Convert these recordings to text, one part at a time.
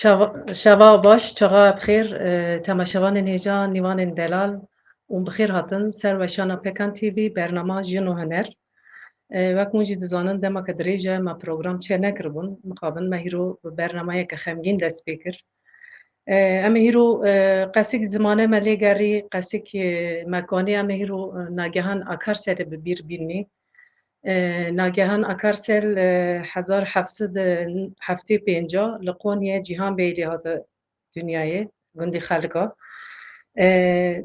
شەوا باش çawa bixêr temaşevanên hêja nîvanên delal û bixêr hatin ser weşana Pekan TV bernama Jin û Huner. Wek hûn jî dizanin demeke dirêj e me program çê nekiribûn, mixabin me îro bi bernameyeke xemgîn dest pê kir. Em ê îro qesik zimanê me lê gerî, qesik mekanê em ê îro nagehan Akarselê bi bîr bînî. Nagehan Akarsel 1775 li Qonyê Cîhanbeyliê hate dünyayê, gundê xelika.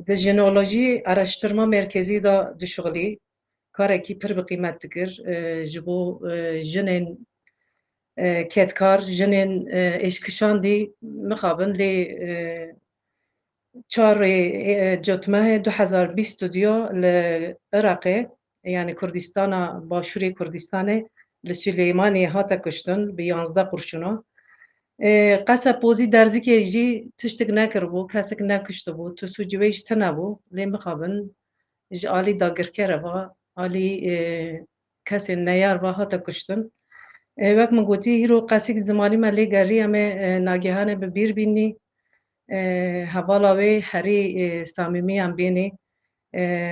Di jinolojî araştırma merkezî da dişuxilî, karekî pir bi qîmet dikir ji bo jinên ketkar, jinên êşkişandî mixabin lê çarê cotmehê 2022 li Iraqê yani Kurdistana Başûrê Kurdistanê li Süleymaniyê hate kuştin bi 11 qurşuna. Qesa pozî derzikê jî tiştek nekiribû, kesek nekuştibû, tisû civê jî tinebû lê mixabin ji alî dagirker ve alî kesên neyar ve hate kuştin. Wek min gotî îro qesik zimanî me lê gerî em ê nagehanê bi bîr bînî. Hevala wê herî samîmî em bênê.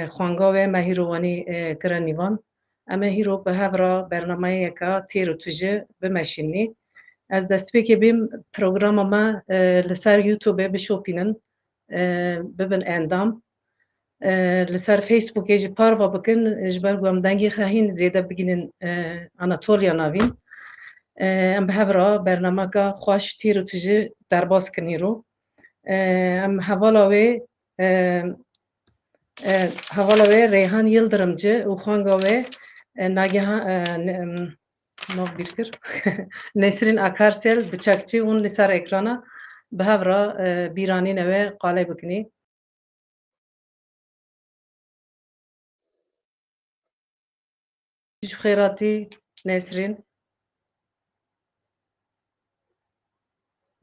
Xwanga we me îro wanî kire nîvan. Em ê îro bi hev re bernameyeka têr û tujî bimeşînî. Ez destpêkê bêm programa me li ser YouTubeê bişopînin, bibin endam. Li ser Facebookê jî parva bikin ji ber ku em dengê xehîn zêde bigînin Anatolya navîn. Em bi hev re bernameka xweş têr û tujî derbas kirin îro. Em hevala wê Reyhan Yıldırımcı û xwanga wê nagehan nav bîr kir Nesrin Akarsel bi çekçî hûn li ser ekrana bi hev re bîranînê wê qale bikinî. Ji xêratî Nesrin.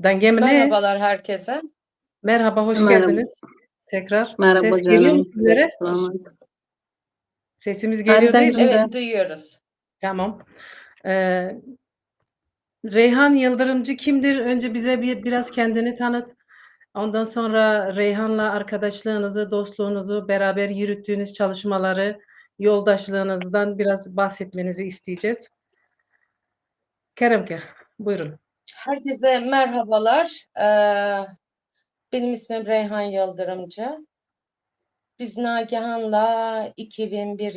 Dengê min heye? Merhabalar herkese. Merhaba, hoş Merhaba. geldiniz. Tekrar. Merhaba Ses geliyor mu canım. sizlere? Tamam. Sesimiz geliyor değil mi? Harika. Evet, duyuyoruz. Tamam. Reyhan Yıldırımcı kimdir? Önce bize biraz kendini tanıt. Ondan sonra Reyhan'la arkadaşlığınızı, dostluğunuzu, beraber yürüttüğünüz çalışmaları, yoldaşlığınızdan biraz bahsetmenizi isteyeceğiz. Keremke, buyurun. Herkese merhabalar. Benim ismim Reyhan Yıldırımcı. Biz Nagihan'la 2001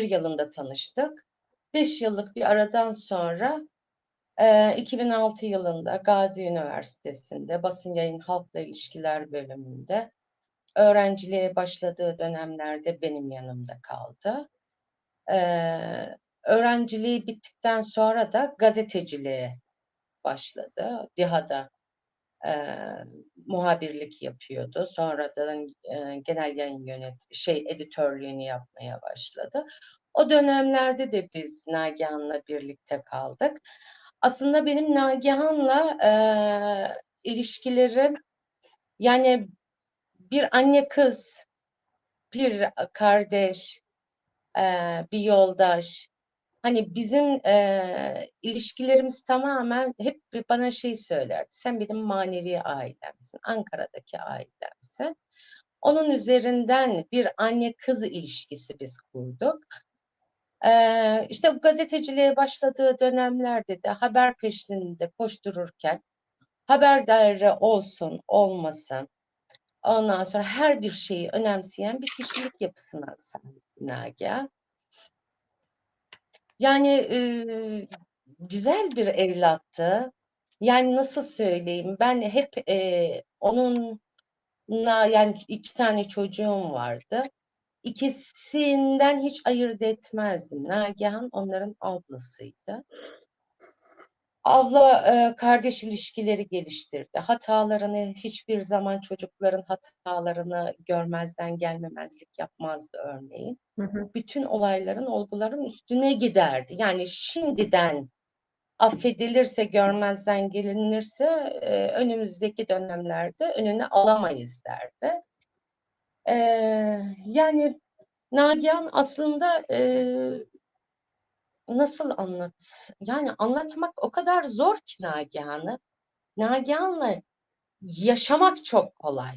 yılında tanıştık. 5 yıllık bir aradan sonra 2006 yılında Gazi Üniversitesi'nde Basın Yayın Halkla İlişkiler bölümünde öğrenciliğe başladığı dönemlerde benim yanımda kaldı. Öğrenciliği bittikten sonra da gazeteciliğe başladı. DİHA'da muhabirlik yapıyordu. Sonradan genel yayın editörlüğünü yapmaya başladı. O dönemlerde de biz Nagihan'la birlikte kaldık. Aslında benim Nagihan'la ilişkilerim yani bir anne kız, bir kardeş, bir yoldaş. Hani bizim ilişkilerimiz tamamen hep bana söylerdi. Sen benim manevi ailemsin, Ankara'daki ailemsin. Onun üzerinden bir anne kız ilişkisi biz kurduk. İşte bu gazeteciliğe başladığı dönemlerde de haber peşinde koştururken haberdar olsun olmasın. Ondan sonra her bir şeyi önemseyen bir kişilik yapısına sahip Nagihan. Yani güzel bir evlattı. Yani nasıl söyleyeyim? Ben hep onunla yani 2 tane çocuğum vardı. İkisinden hiç ayırt etmezdim. Nagihan onların ablasıydı. Abla kardeş ilişkileri geliştirdi. Hatalarını hiçbir zaman çocukların hatalarını görmezden gelmemezlik yapmazdı örneğin. Bütün olayların, olguların üstüne giderdi. Yani şimdiden affedilirse, görmezden gelinirse önümüzdeki dönemlerde önüne alamayız derdi. Yani Nagihan aslında nasıl yani anlatmak o kadar zor ki Nagihan'ı. Nagihan'la yaşamak çok kolay.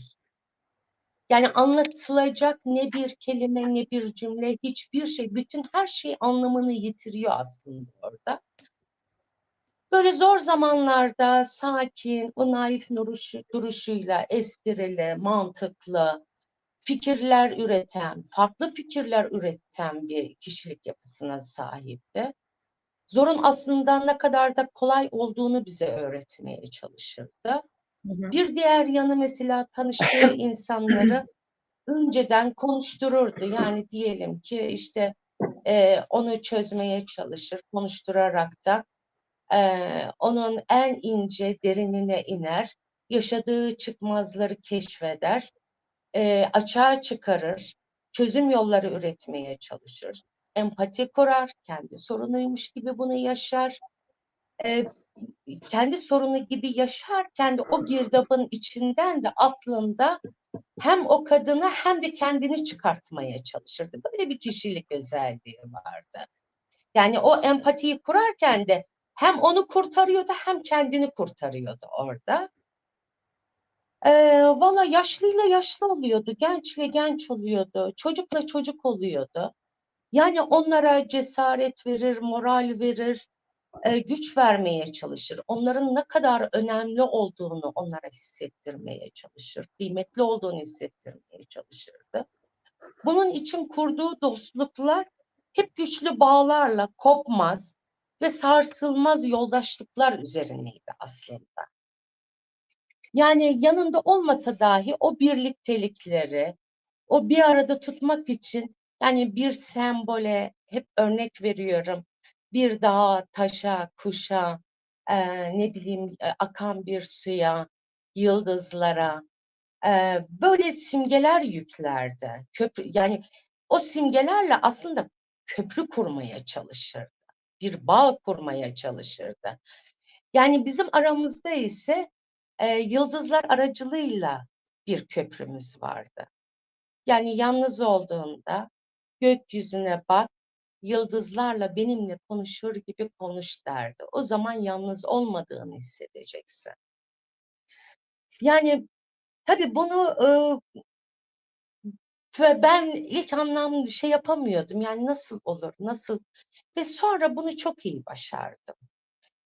Yani anlatılacak ne bir kelime, ne bir cümle, hiçbir şey, bütün her şey anlamını yitiriyor aslında orada. Böyle zor zamanlarda sakin, o naif duruşuyla, esprili, mantıklı fikirler üreten, farklı fikirler üreten bir kişilik yapısına sahipti. Zorun aslında ne kadar da kolay olduğunu bize öğretmeye çalışırdı. Hı hı. Bir diğer yanı mesela tanıştığı insanları önceden konuştururdu. Yani diyelim ki işte onu çözmeye çalışır, konuşturarak da onun en ince derinine iner, yaşadığı çıkmazları keşfeder, açığa çıkarır, çözüm yolları üretmeye çalışır, empati kurar, kendi sorunuymuş gibi bunu yaşar. E, Kendi sorunu gibi yaşarken de o girdabın içinden de aslında hem o kadını hem de kendini çıkartmaya çalışırdı. Böyle bir kişilik özelliği vardı. Yani o empatiyi kurarken de hem onu kurtarıyordu hem kendini kurtarıyordu orada. Valla yaşlıyla yaşlı oluyordu, gençle genç oluyordu, çocukla çocuk oluyordu. Yani onlara cesaret verir, moral verir, güç vermeye çalışır. Onların ne kadar önemli olduğunu onlara hissettirmeye çalışır, kıymetli olduğunu hissettirmeye çalışırdı. Bunun için kurduğu dostluklar hep güçlü bağlarla kopmaz ve sarsılmaz yoldaşlıklar üzerineydi aslında. Yani yanında olmasa dahi o birliktelikleri, o bir arada tutmak için yani bir sembole hep örnek veriyorum. Bir dağa, taşa, kuşa, ne bileyim akan bir suya, yıldızlara böyle simgeler yüklerdi. Yani o simgelerle aslında köprü kurmaya çalışırdı. Bir bağ kurmaya çalışırdı. Yani bizim aramızda ise yıldızlar aracılığıyla bir köprümüz vardı. Yani yalnız olduğunda gökyüzüne bak, yıldızlarla benimle konuşur gibi konuş derdi. O zaman yalnız olmadığını hissedeceksin. Yani tabii bunu ve ben ilk anlamda şey yapamıyordum. Yani nasıl olur, nasıl? Ve sonra bunu çok iyi başardım.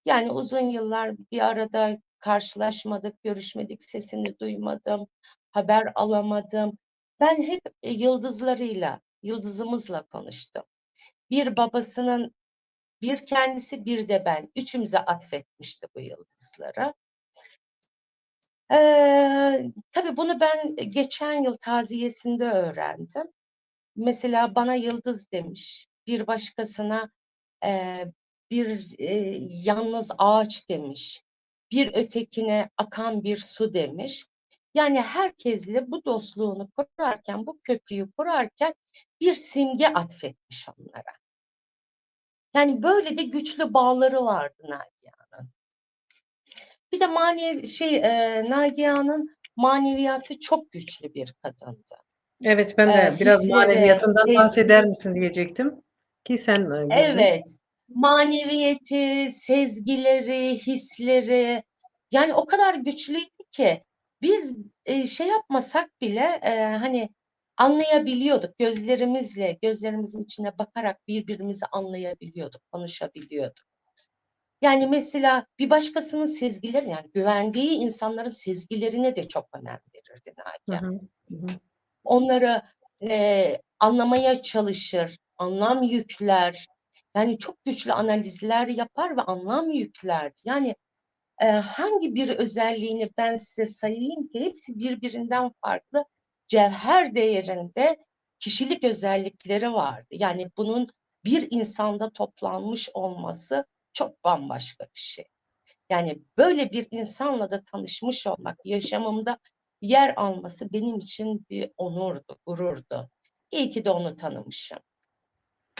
Yani uzun yıllar bir arada karşılaşmadık, görüşmedik, sesini duymadım, haber alamadım. Ben hep yıldızlarıyla, yıldızımızla konuştum. Bir babasının, bir kendisi, bir de ben. Üçümüze atfetmişti bu yıldızlara. Tabii bunu ben geçen yıl taziyesinde öğrendim. Mesela bana yıldız demiş, bir başkasına bir yalnız ağaç demiş, bir ötekine akan bir su demiş. Yani herkesle bu dostluğunu kurarken, bu köprüyü kurarken bir simge atfetmiş onlara. Yani böyle de güçlü bağları vardı Nagihan'ın. Bir de Nagihan'ın maneviyatı çok güçlü bir kadındı. Evet, ben de biraz Hisleri, maneviyatından bahseder misin diyecektim ki sen girdin. evet, maneviyeti, sezgileri, hisleri yani o kadar güçlüydü ki biz şey yapmasak bile hani anlayabiliyorduk gözlerimizle, gözlerimizin içine bakarak birbirimizi anlayabiliyorduk, konuşabiliyorduk. Yani mesela bir başkasının sezgileri yani güvendiği insanların sezgilerine de çok önem verirdi Hı Nagihan. hı. Hı hı. Onları anlamaya çalışır, anlam yükler. Yani çok güçlü analizler yapar ve anlam yüklerdi. Yani hangi bir özelliğini ben size sayayım ki hepsi birbirinden farklı cevher değerinde kişilik özellikleri vardı. Yani bunun bir insanda toplanmış olması çok bambaşka bir şey. Yani böyle bir insanla da tanışmış olmak, yaşamımda yer alması benim için bir onurdu, gururdu. İyi ki de onu tanımışım.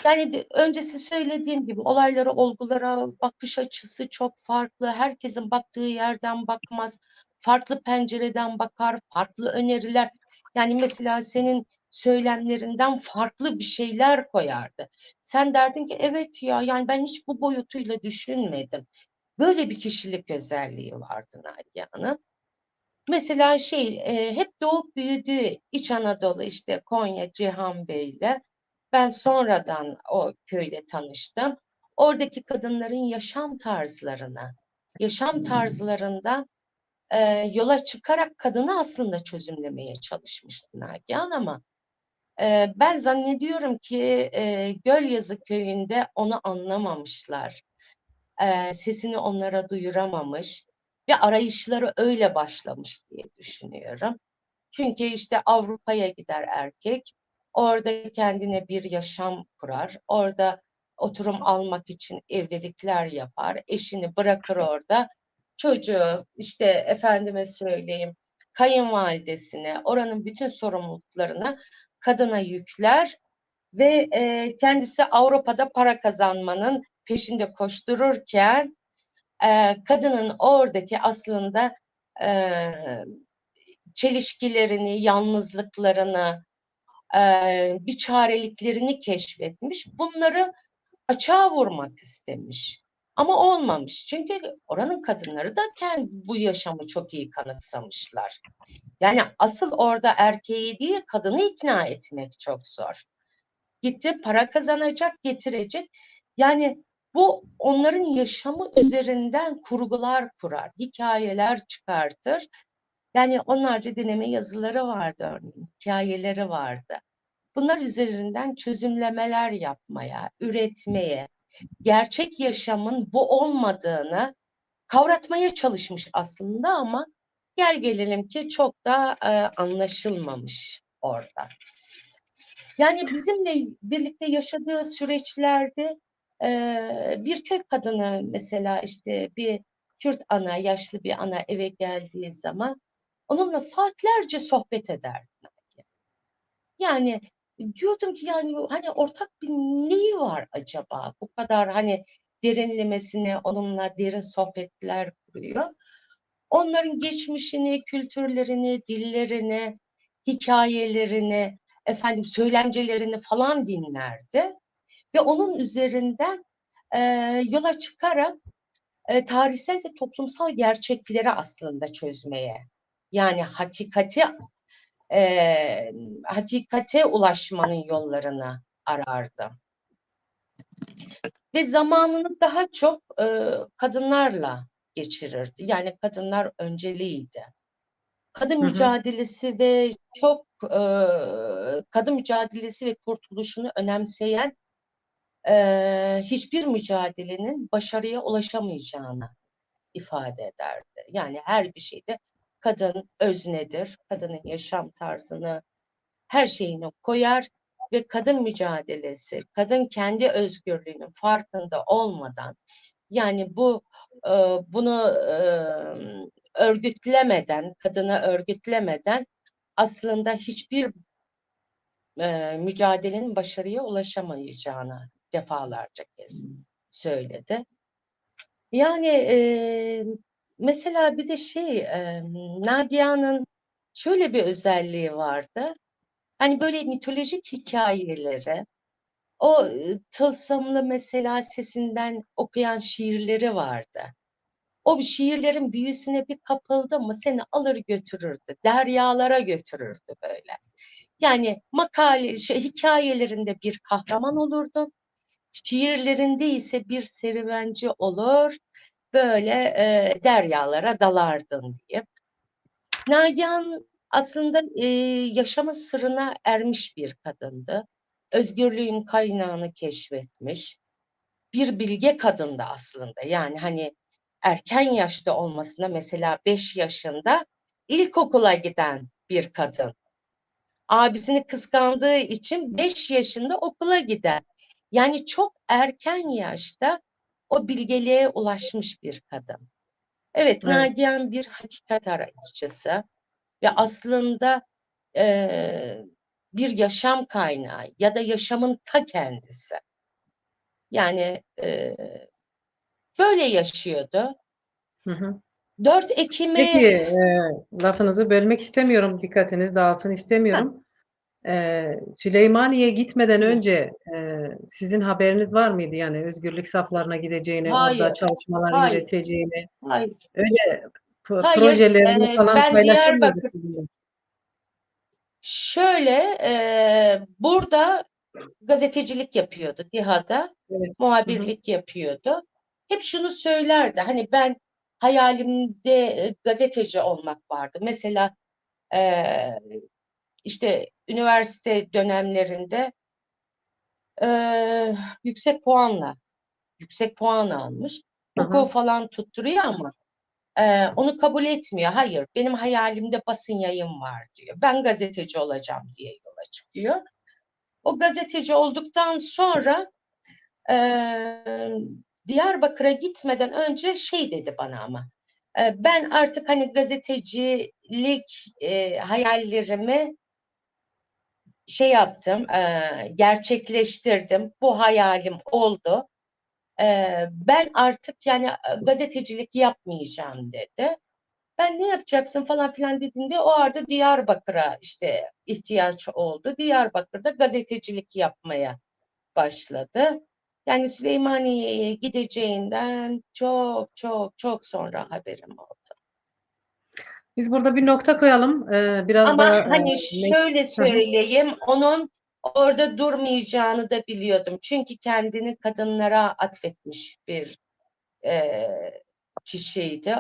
Yani öncesi söylediğim gibi olaylara, olgulara bakış açısı çok farklı. Herkesin baktığı yerden bakmaz. Farklı pencereden bakar, farklı öneriler. Yani mesela senin söylemlerinden farklı bir şeyler koyardı. Sen derdin ki evet ya, yani ben hiç bu boyutuyla düşünmedim. Böyle bir kişilik özelliği vardı Nagihan'ın. Mesela hep doğup büyüdüğü İç Anadolu, işte Konya, Cihanbeyli. Ben sonradan o köyle tanıştım. Oradaki kadınların yaşam tarzlarından yola çıkarak kadını aslında çözümlemeye çalışmıştı Nagihan, ama ben zannediyorum ki Gölyazı köyünde onu anlamamışlar. Sesini onlara duyuramamış ve arayışları öyle başlamış diye düşünüyorum. Çünkü işte Avrupa'ya gider erkek, orada kendine bir yaşam kurar, orada oturum almak için evlilikler yapar, eşini bırakır orada, çocuğu işte efendime söyleyeyim kayınvalidesine, oranın bütün sorumluluklarını kadına yükler ve kendisi Avrupa'da para kazanmanın peşinde koştururken kadının oradaki aslında e, çelişkilerini, yalnızlıklarını, bir çareliklerini keşfetmiş. Bunları açığa vurmak istemiş. Ama olmamış. Çünkü oranın kadınları da bu yaşamı çok iyi kanıksamışlar. Yani asıl orada erkeği değil, kadını ikna etmek çok zor. Gitti, para kazanacak, getirecek. Yani bu onların yaşamı üzerinden kurgular kurar, hikayeler çıkartır. Yani onlarca deneme yazıları vardı örneğin, hikayeleri vardı. Bunlar üzerinden çözümlemeler yapmaya, üretmeye, gerçek yaşamın bu olmadığını kavratmaya çalışmış aslında, ama gel gelelim ki çok da anlaşılmamış orada. Yani bizimle birlikte yaşadığı süreçlerde bir köy kadını mesela, işte bir Kürt ana, yaşlı bir ana eve geldiği zaman onunla saatlerce sohbet ederdi. Yani diyordum ki, yani hani ortak bir neyi var acaba? Bu kadar hani derinlemesine onunla derin sohbetler kuruyor. Onların geçmişini, kültürlerini, dillerini, hikayelerini, söylencelerini falan dinlerdi. Ve onun üzerinden e, yola çıkarak tarihsel ve toplumsal gerçekleri aslında çözmeye, yani hakikate ulaşmanın yollarını arardı. Ve zamanını daha çok kadınlarla geçirirdi. Yani kadınlar önceliğiydi. Kadın Hı hı. mücadelesi ve çok kadın mücadelesi ve kurtuluşunu önemseyen hiçbir mücadelenin başarıya ulaşamayacağını ifade ederdi. Yani her bir şeyde kadın öznedir, kadının yaşam tarzını, her şeyini koyar ve kadın mücadelesi, kadın kendi özgürlüğünün farkında olmadan, yani bunu örgütlemeden, kadını örgütlemeden aslında hiçbir mücadelenin başarıya ulaşamayacağını defalarca kez söyledi. Yani mesela bir de Nagihan'ın şöyle bir özelliği vardı. Hani böyle mitolojik hikayeleri, o tılsımlı mesela sesinden okuyan şiirleri vardı. O şiirlerin büyüsüne bir kapıldı mı seni alır götürürdü, deryalara götürürdü böyle. Yani hikayelerinde bir kahraman olurdun, şiirlerinde ise bir serüvenci olur, böyle deryalara dalardın diye. Nagihan aslında yaşama sırrına ermiş bir kadındı. Özgürlüğün kaynağını keşfetmiş. Bir bilge kadındı aslında. Yani hani erken yaşta olmasına, mesela 5 yaşında ilkokula giden bir kadın. Abisini kıskandığı için 5 yaşında okula giden. Yani çok erken yaşta o bilgeliğe ulaşmış bir kadın. Evet, Evet. Nagihan bir hakikat arayışçısı ve aslında e, bir yaşam kaynağı ya da yaşamın ta kendisi. Yani böyle yaşıyordu. Hı hı. 4 Peki, Ekim'i lafınızı bölmek istemiyorum, dikkatiniz dağılsın ha, istemiyorum. Süleymaniye'ye gitmeden önce sizin haberiniz var mıydı? Yani özgürlük saflarına gideceğini, orada Hayır, çalışmalar hayır, yürüteceğini, hayır, öyle hayır. projelerini falan Ben paylaşır mıydı Diyarbakır sizinle? şöyle burada gazetecilik yapıyordu DİHA'da, Evet. Hı hı. muhabirlik yapıyordu. Hep şunu söylerdi. Hani ben hayalimde gazeteci olmak vardı. Mesela eee, işte üniversite dönemlerinde eee, yüksek puanla yüksek puan almış. Hı Hukuku hı. falan tutturuyor ama onu kabul etmiyor. Hayır, benim hayalimde basın yayın var diyor. Ben gazeteci olacağım diye yola çıkıyor. O gazeteci olduktan sonra Diyarbakır'a gitmeden önce şey dedi bana ama ben artık hani gazetecilik hayallerimi şey yaptım, gerçekleştirdim. Bu hayalim oldu. Ben artık yani gazetecilik yapmayacağım dedi. Ben ne yapacaksın falan filan dediğinde o arada Diyarbakır'a işte ihtiyaç oldu. Diyarbakır'da gazetecilik yapmaya başladı. Yani Süleymaniye'ye gideceğinden çok çok çok sonra haberim oldu. Biz burada bir nokta koyalım. Biraz Ama da hani şöyle Hı hı. söyleyeyim, onun orada durmayacağını da biliyordum. Çünkü kendini kadınlara atfetmiş bir e, kişiydi.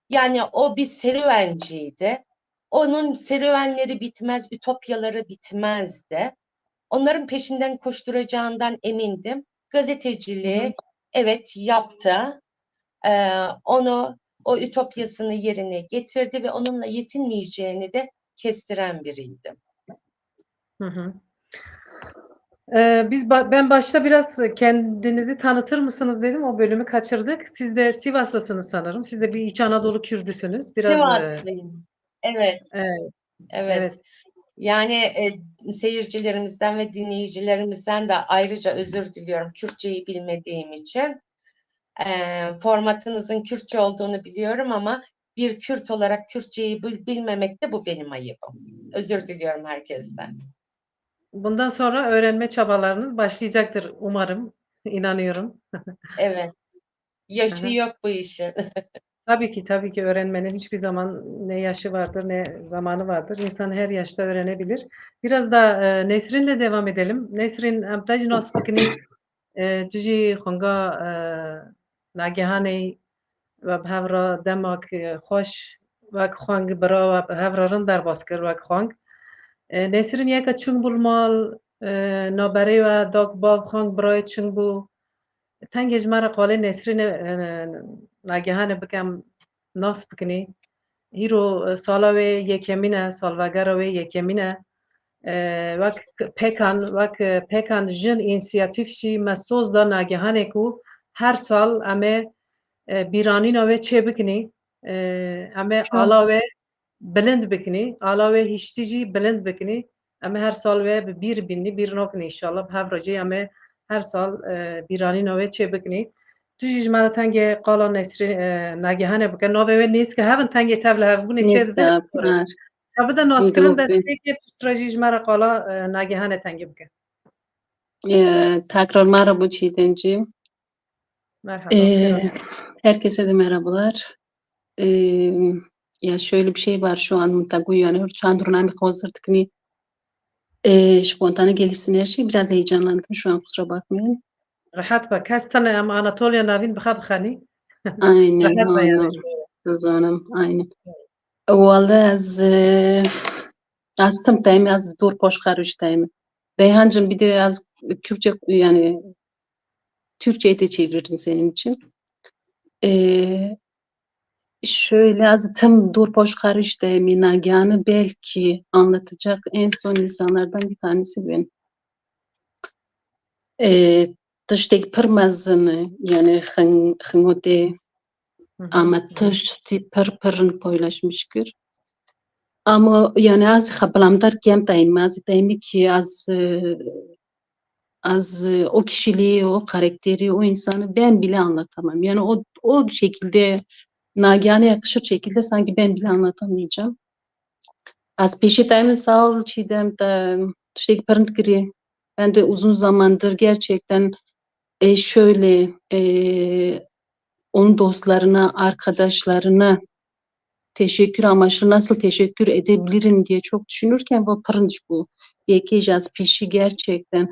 Yani o bir serüvenciydi. Onun serüvenleri bitmez, ütopyaları bitmezdi. Onların peşinden koşturacağından emindim. Hı hı. Gazeteciliği evet yaptı. Onu o ütopyasını yerine getirdi ve onunla yetinmeyeceğini de kestiren biriydim. Hı hı. Ben başta biraz kendinizi tanıtır mısınız dedim. O bölümü kaçırdık. Siz de Sivaslısınız sanırım. Siz de bir İç Anadolu Kürdüsünüz. Biraz Sivaslıyım. Evet, evet, evet. evet. Yani seyircilerimizden ve dinleyicilerimizden de ayrıca özür diliyorum Kürtçeyi bilmediğim için. Formatınızın Kürtçe olduğunu biliyorum ama bir Kürt olarak Kürtçeyi bilmemek de bu benim ayıbım. Özür diliyorum herkesten. Bundan sonra öğrenme çabalarınız başlayacaktır umarım, inanıyorum. Evet, Hı yaşı hı. yok bu işin. Tabii ki, tabii ki öğrenmenin hiçbir zaman ne yaşı vardır ne zamanı vardır. İnsan her yaşta öğrenebilir. Biraz da, Nesrin'le devam edelim. Nesrin, em tecî nas bikinî, tu jî xwenga, nagehanê we bi hev re demek xweş wek xweng bira we bi hev re rind derbas kir wek xweng. Nesrin yeka çûn bû li mal, naberê we da ku bav xweng birayê çûn bû. Tengê ji me re qolê Nesrînê nagehanê bikem nas bikinî. Îro sala wê yekemîn e, salvegera wê yekemîn e. Wek pekan jin înisiyatîv jî me soz da nagehanê ku her sal em ê bîranîna wê çê bikinî. Em ê Çok ala wê bilind bikinî, ala wê hîştî jî bilind bikinî. Em ê her sal wê bi bîr bînî, bîr nakinî înşallah bi hev re jî em ê her sal bîranîna wê çê bikinî. Tu jî ji me re tengê qala Nesrîn nagehanê bike. Navê wê Nîsk e hevin tengê tev li hevbûnê çê نیست dibin ji ار Te bide naskirin دوبی destpêkê piştre jî ji me re qala nagehanê tengê bike. tekrar merhaba Çiğdemciğim. Merhaba, xêr Herkese de merhabalar. Ee, Ya şöyle bir şey var şu an Mutagu yani Çandırnami Kozırtıkni spontane gelişsin her şey biraz heyecanlandım şu an kusura bakmayın. Rahat be. Kes tene em Anatolya navîn bixe bixenî. Aynen Rahat be yani onu ji bo Suzan'ım aynen. Vallahi az tım temi az dur poş karış temi. Reyhancığım bir de az Kürtçe yani Türkçe'ye de çevirdim senin için. Ee, Şöyle az tım dur poş karış temi Nagihan'ı belki anlatacak en son insanlardan bir tanesi ben. Tiştek pırmazını yani hıngote Hı hı. ama tişti pırpırın paylaşmıştır. Ama yani az xabalamdar kem tayin az tayimi ki az o kişiliği, o karakteri, o insanı ben bile anlatamam. Yani o şekilde Nagihan'a yakışır şekilde sanki ben bile anlatamayacağım. Az peşi tayimi sağ ol Çiğdem de işte parıntkiri. Ben de uzun zamandır gerçekten şöyle onun dostlarına, arkadaşlarına teşekkür amaçlı nasıl teşekkür edebilirim diye çok düşünürken bu pırınç bu. Yekejaz peşi gerçekten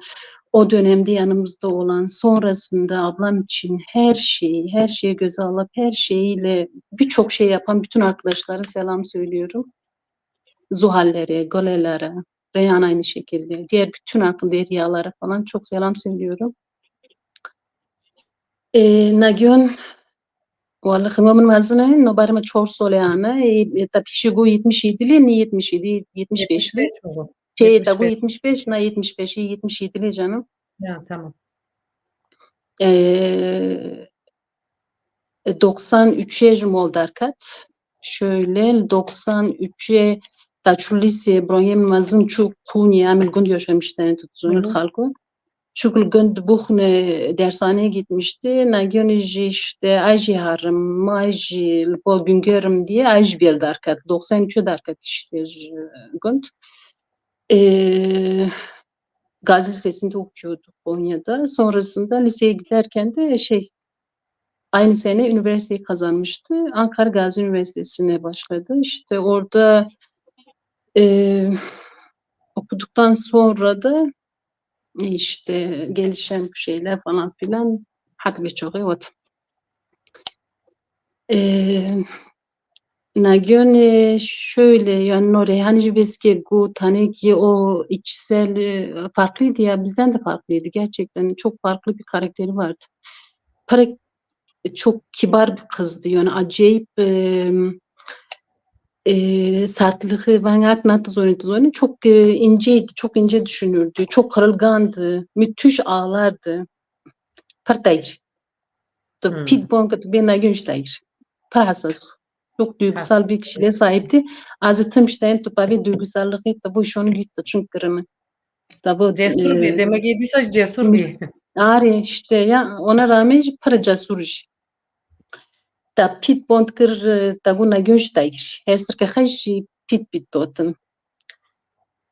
o dönemde yanımızda olan, sonrasında ablam için her şeyi göze alıp her şeyiyle birçok şey yapan bütün arkadaşlara selam söylüyorum. Zuhallere, Golelere, Reyhan aynı şekilde, diğer bütün Deryalara falan çok selam söylüyorum. Nagyon والله خدمة من مزنه نوبر ما 4 ساله ana ta pişigo 77'li ni 77 75'li 75 mi bu? şey ta bu 75. 75 na 75'i 77'li canım. Ya, tamam. 93'e jmoldarkat şöyle 93'e ta şu lise broyem mazun şu kuni amil gund yaşamıştı tutzunul halku. Çünkü gund buhne dershaneye gitmişti. Nagyonici işte aji harım, maji, bu gün görüm diye aji bir darkat. 93'e darkat işte gund. Gazi Lisesi'nde okuyorduk Konya'da. Sonrasında liseye giderken de aynı sene üniversiteyi kazanmıştı. Ankara Gazi Üniversitesi'ne başladı. İşte orada okuduktan sonra da işte gelişen bu şeyler falan filan hadi birçok evet. Nagyon şöyle yani oraya hani jibeski gu tane ki o içsel farklıydı ya bizden de farklıydı gerçekten çok farklı bir karakteri vardı. Para çok kibar bir kızdı yani acayip sertliği ben aknatız oynadı çok inceydi çok ince düşünürdü çok kırılgandı müthiş ağlardı. Partayır. Pitbonga ben Nagyon'dayır. Parasız. Çok duygusal bir kişiliğe sahipti. Azıtım işte tabii duygusallığı da bu işonu gitti çünkü kırını. Tabii Cesur bir. Demek ki bir cesur bir. Ari işte ya ona rağmen para cesur iş. Ta pitbond kır ta bu Nagyon'dayır. Hesır ki haji pit totun.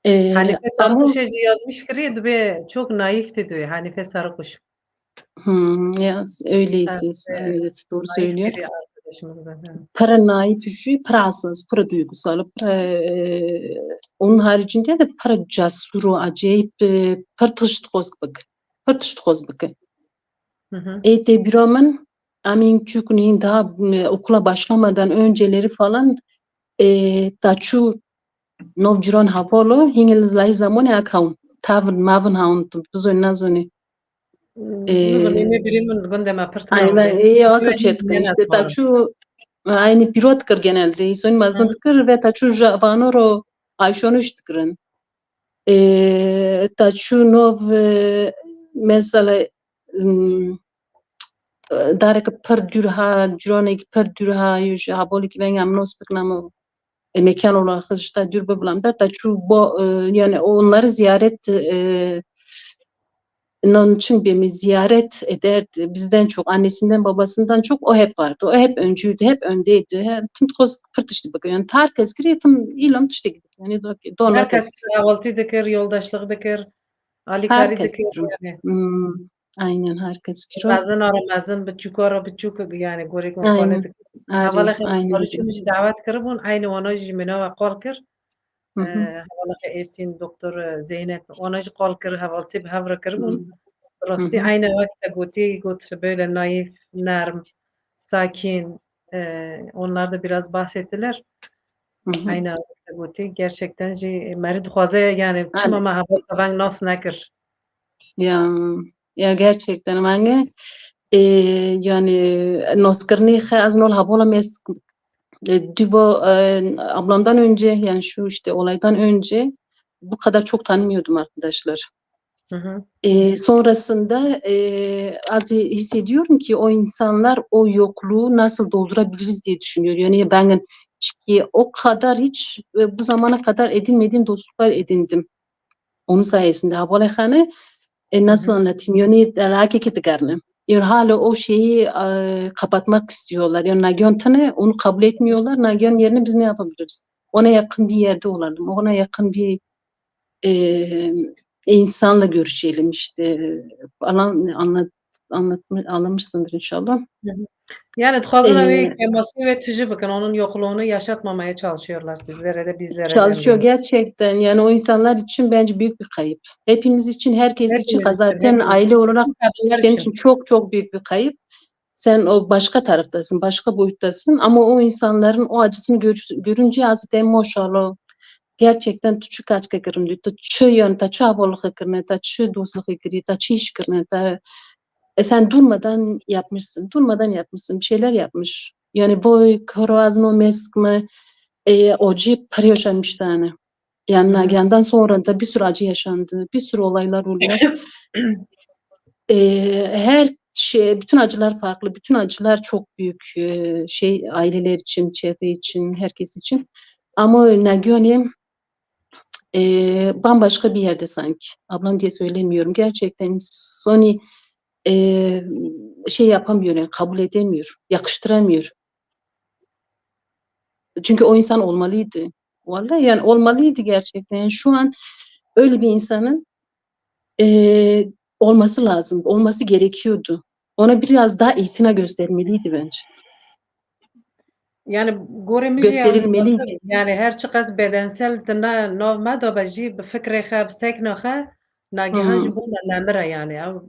Hanife Ama Sarıkuş yazmış kırıydı ve çok naifti diyor Hanife Sarıkuş. ya öyleydi. Evet, Evet doğru naif söylüyor. bir arkadaşımız da. Para naif işi, parasız, para duygusal, onun haricinde de para cesuru, acayip para tıştıkozbık. Para tıştıkozbık. De bir zaman amin çünkü daha okula başlamadan önceleri falan taçu novciron havolo hingilizlay zaman yakavun. Tavın mavın havun tuzun nazoni. Nuzum ime birimin gündeme pırtına oldu. Aynen iyi akaçetka işte taçu aynı pilot kır genelde. İson mazın tıkır ve taçu javanoro ayşonu iştikrin. Taçu nov mesela darek per dürha, dronek per dürha yüz haboli ki ben amnos peknamo mekan olarak işte dürbe bulam da taçu bu yani onları ziyaret onun için bir ziyaret ederdi. Bizden çok, annesinden babasından çok o hep vardı. O hep öncüydü, hep öndeydi. Tüm koz fırtıştı bakıyor. Yani herkes giriyor, tüm ilan tıştı gidiyor. Yani donat herkes kahvaltı dikir, yoldaşlık dikir, alikari herkes dikir giriyor. yani. Aynen herkes giriyor. Bazen aramazın bitçuk yani gorek Aynen. konet. Havalı Aynen. sonuçta davet kırıbın aynı ona jimina ve kalkır. Havalı esin doktor Zeynep ona kalkır havalı tip havra kırıbın. Rasti aynı vakte got böyle naif, nerm, sakin. Onlar da biraz bahsettiler. Aynı vakte goti gerçekten merid xwaze yani çima ma hava tavan nas nekir. Ya gerçekten ben yani noskırni az nol havola mes Divo ablamdan önce yani şu işte olaydan önce bu kadar çok tanımıyordum arkadaşlar. Sonrasında az hissediyorum ki o insanlar o yokluğu nasıl doldurabiliriz diye düşünüyor. Yani ben o kadar hiç bu zamana kadar edinmediğim dostluklar edindim. Onun sayesinde Havalehane nasıl anlatayım? Yani hakikati karnım. Yani hala o şeyi kapatmak istiyorlar. Yani Nagyon'tanı onu kabul etmiyorlar. Nagyon yerine biz ne yapabiliriz? Ona yakın bir yerde olalım. Ona yakın bir insanla görüşelim işte falan anlamışsındır inşallah. Yani dixwazin ew ê Ee, kemasî ve tije bikin, onun yokluğunu yaşatmamaya çalışıyorlar sizlere de bizlere de Çalışıyor eminim. gerçekten. Yani o insanlar için bence büyük bir kayıp. Hepimiz için, herkes için, Hepimiz için, zaten hepimiz aile için. olarak Bütün kadınlar senin için için. çok çok büyük bir kayıp. Sen o başka taraftasın, başka boyuttasın ama o insanların o acısını görünce aslında maşallah gerçekten tu kaç kırın tu çı yön ta çabalık kırın ta çı dostluk kırın ta çı iş kırın ta sen durmadan yapmışsın, bir şeyler yapmış. Yani boy kroazno mesk mı oci yaşanmış tane. Yani Hı hı. Nagihan'dan sonra da bir sürü acı yaşandı, bir sürü olaylar oluyor. Her şey, bütün acılar farklı, bütün acılar çok büyük aileler için, çevre için, herkes için. Ama Nagihan'ı bambaşka bir yerde sanki. Ablam diye söylemiyorum. Gerçekten Sony şey yapamıyor, yani kabul edemiyor, yakıştıramıyor. Çünkü o insan olmalıydı. Vallahi yani olmalıydı gerçekten. Yani şu an öyle bir insanın olması lazım, olması gerekiyordu. Ona biraz daha itina göstermeliydi bence. Yani goremîjî ew Gösterilmeliydi. zaten yani her çi qas bedensel tune nav medabe jî bi fikrê xwe, bi sekna xwe nagihan ji Hmm. bo me nemir e yani ew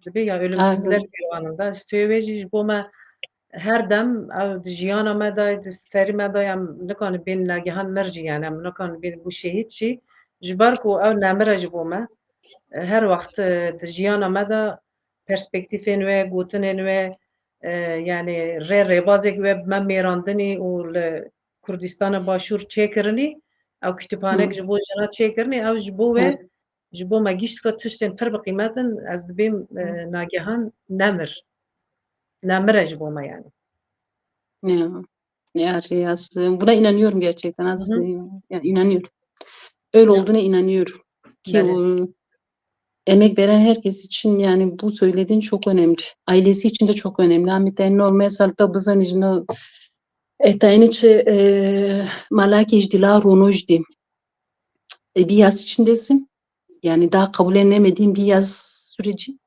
dibe ya ölümsüzler Aynen. kervanında stûyê wê jî ji bo me her dem ew di jiyana me de di serî me de em nikanin bên nagihan mir jî yani em nikanin bên bû şehîd jî ji ber ku ew nemir e ji bo me her wext di jiyana me de perspektîfên wê, gotinên wê yani rêbazek we me mêrandinê û li Kurdistana Başûr çêkirinî ew kütüphanek Hmm. ji bo jina çêkirinî ew ji bo we Evet. ji bo me gîşt ku tiştên pir bi qîmet in ez dibêm nagihan nemir. Nemir e ji bo me yani. Ya, buna inanıyorum gerçekten. Hı hı. Yani inanıyorum. Öyle Ya, olduğuna inanıyorum. Ki bəli. o emek veren herkes için yani bu söylediğin çok önemli. Ailesi için de çok önemli. Ahmet normal salta buzan icno etayniçi malaki ijdila runujdi. Bir yaz içindesin. Yani daha kabul edilemediğin bir yaz süreci.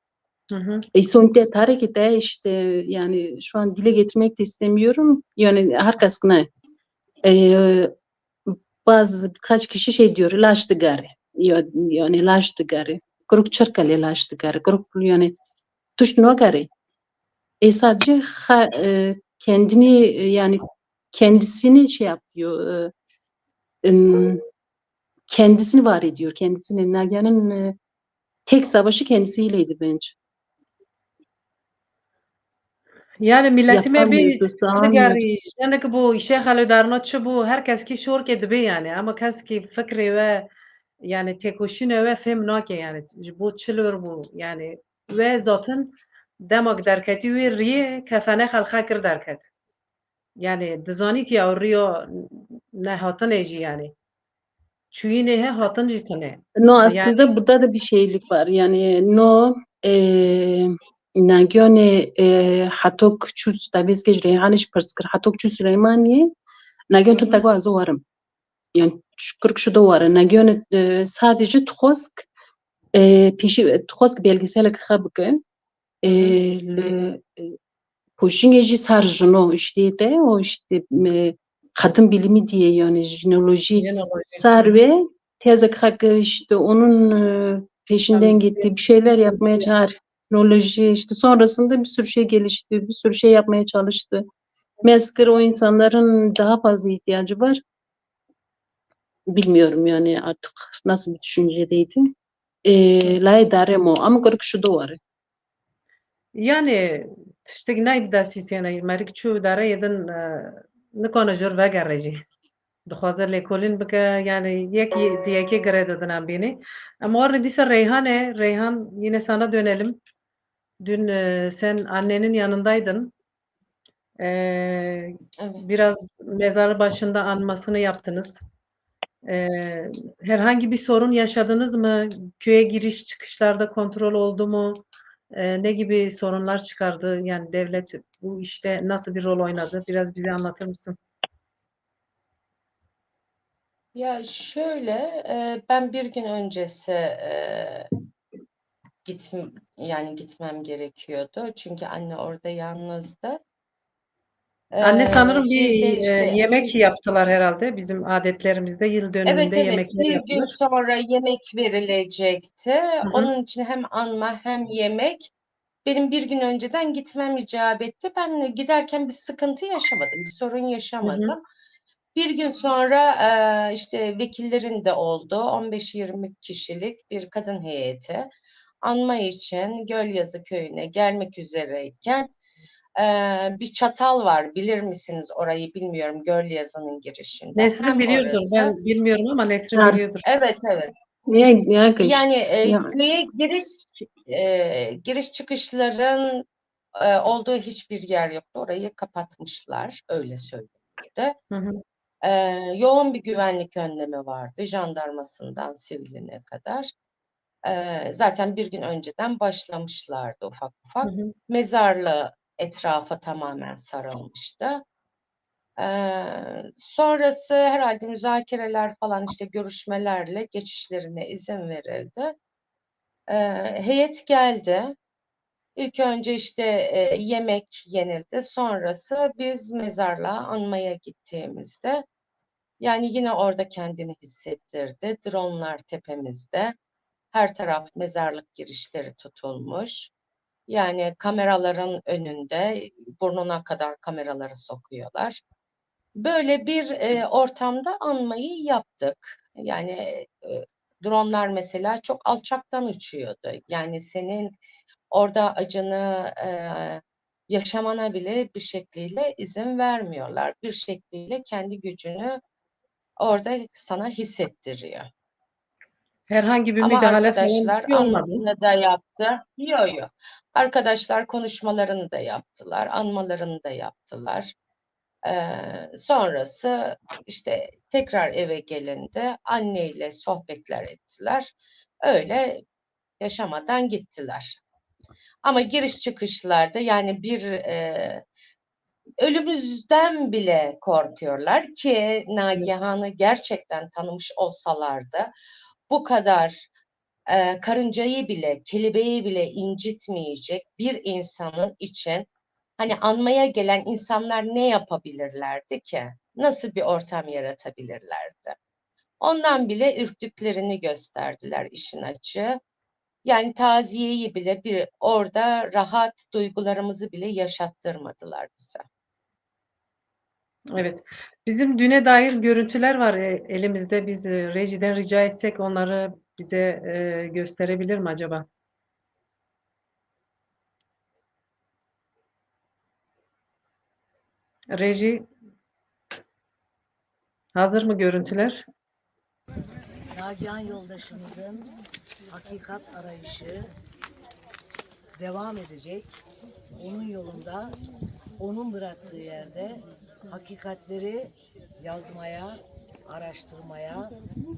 Hı hı. Sonuçta harekete işte yani şu an dile getirmek de istemiyorum. Yani herkesine bazı birkaç kişi şey diyor laştı gari. Yani laştı gari. Kuruk çırkale laştı gari. Kuruk yani tuşno gari. Sadece kendini yani kendisini şey yapıyor. Kendisini var ediyor. Kendisini Nagihan'ın tek savaşı kendisiyleydi bence. Yani milletime bê Yapamıyordu, sağamıyordu. digerî jinek bû îşex xelêdarina çi bû her keskî şorkê dibe yani ama keskî fikrê we yani têkoşînê we fêm nake yani ji bo çi lir bû yani we zaten demek derketî wê riyê kefene xelxa kir derket. Yani dizanî ku ew riya nehatinê jî yani. Çûyînê he hatin jî tune. No Yani aslında burada da bir şeylik var. Yani no Nagihan'ı hatok çüz tabii ki Reyhan'ış perskır hatok çüz Süleymaniye Nagihan hı hı. tago azı varım. Yani kırk şu da var. Nagihan sadece Tuhosk Tuhosk belgesel khabke Hı hı. Poşingeci sarjino işte de o işte kadın bilimi diye yani jinoloji Jenoloji. Hı sar hı. ve teyze hakkı işte onun peşinden Em gitti bir şeyler yapmaya çalıştı. Jinoloji işte sonrasında bir sürü şey gelişti, bir sürü şey yapmaya çalıştı. Meskere o insanların daha fazla ihtiyacı var. Bilmiyorum yani artık nasıl bir düşüncedeydi. La edaremo ama garip şu da var. Yani tiştek nayê desîsiyena merik çû dere yedin nikane jir vegere jî. Dixwaze lêkolîn bike yani yekî diyekê girê didin em bînî. Em warin dîsa Reyhanê. Reyhan yine sana dönelim. Dün sen annenin yanındaydın. Evet. Biraz mezarı başında anmasını yaptınız. Eee, herhangi bir sorun yaşadınız mı? Köye giriş çıkışlarda kontrol oldu mu? Ne gibi sorunlar çıkardı? Yani devlet bu işte nasıl bir rol oynadı? Biraz bize anlatır mısın? Ya şöyle, ben bir gün öncesi gitmem gerekiyordu. Çünkü anne orada yalnızdı. Anne sanırım Evde işte yemek yaptılar herhalde. Bizim adetlerimizde yıl evet dönümünde evet yemekler bir gün yapılır. sonra yemek verilecekti. Hı hı. Onun için hem anma hem yemek. Benim bir gün önceden gitmem icap etti. Ben giderken bir sıkıntı yaşamadım, bir sorun Hı hı. yaşamadım. Bir gün sonra işte vekillerin de olduğu 15-20 kişilik bir kadın heyeti anma için Gölyazı köyüne gelmek üzereyken bir çatal var. Bilir misiniz orayı bilmiyorum Gölyazı'nın girişinde. Nesrin Hem biliyordur. orası, Ben bilmiyorum ama Nesrin Ha, biliyordur. evet evet. Yani köye giriş çıkışların olduğu hiçbir yer yoktu. Orayı kapatmışlar. Öyle söyledi. Hı hı. Yoğun bir güvenlik önlemi vardı. Jandarmasından siviline kadar. Zaten bir gün önceden başlamışlardı ufak Hı ufak. hı. Mezarlığı etrafa tamamen sarılmıştı. Sonrası herhalde müzakereler falan işte görüşmelerle geçişlerine izin verildi. Heyet geldi. İlk önce işte yemek yenildi. Sonrası biz mezarlığa anmaya gittiğimizde yani yine orada kendini hissettirdi. Dronlar tepemizde. Her taraf mezarlık girişleri tutulmuş. Yani kameraların önünde burnuna kadar kameraları sokuyorlar. Böyle bir ortamda anmayı yaptık. Yani dronlar mesela çok alçaktan uçuyordu. Yani senin orada acını yaşamana bile bir şekliyle izin vermiyorlar. Bir şekliyle kendi gücünü orada sana hissettiriyor. Herhangi bir Ama müdahale falan bir arkadaşlar şey olmadı. anmasını da yaptı. Yo yo. Arkadaşlar konuşmalarını da yaptılar, anmalarını da yaptılar. Sonrası işte tekrar eve gelindi. Anneyle sohbetler ettiler. Öyle yaşamadan gittiler. Ama giriş çıkışlarda yani bir ölümümüzden bile korkuyorlar ki Evet. Nagihan'ı gerçekten tanımış olsalardı bu kadar karıncayı bile, kelebeği bile incitmeyecek bir insanın için hani anmaya gelen insanlar ne yapabilirlerdi ki? Nasıl bir ortam yaratabilirlerdi? Ondan bile ürktüklerini gösterdiler işin açığı. Yani taziyeyi bile bir orada rahat duygularımızı bile yaşattırmadılar bize. Evet. Bizim düne dair görüntüler var elimizde. Biz rejiden rica etsek onları bize gösterebilir mi acaba? Reji hazır mı görüntüler? Nagihan yoldaşımızın hakikat arayışı devam edecek. Onun yolunda, onun bıraktığı yerde hakikatleri yazmaya, araştırmaya,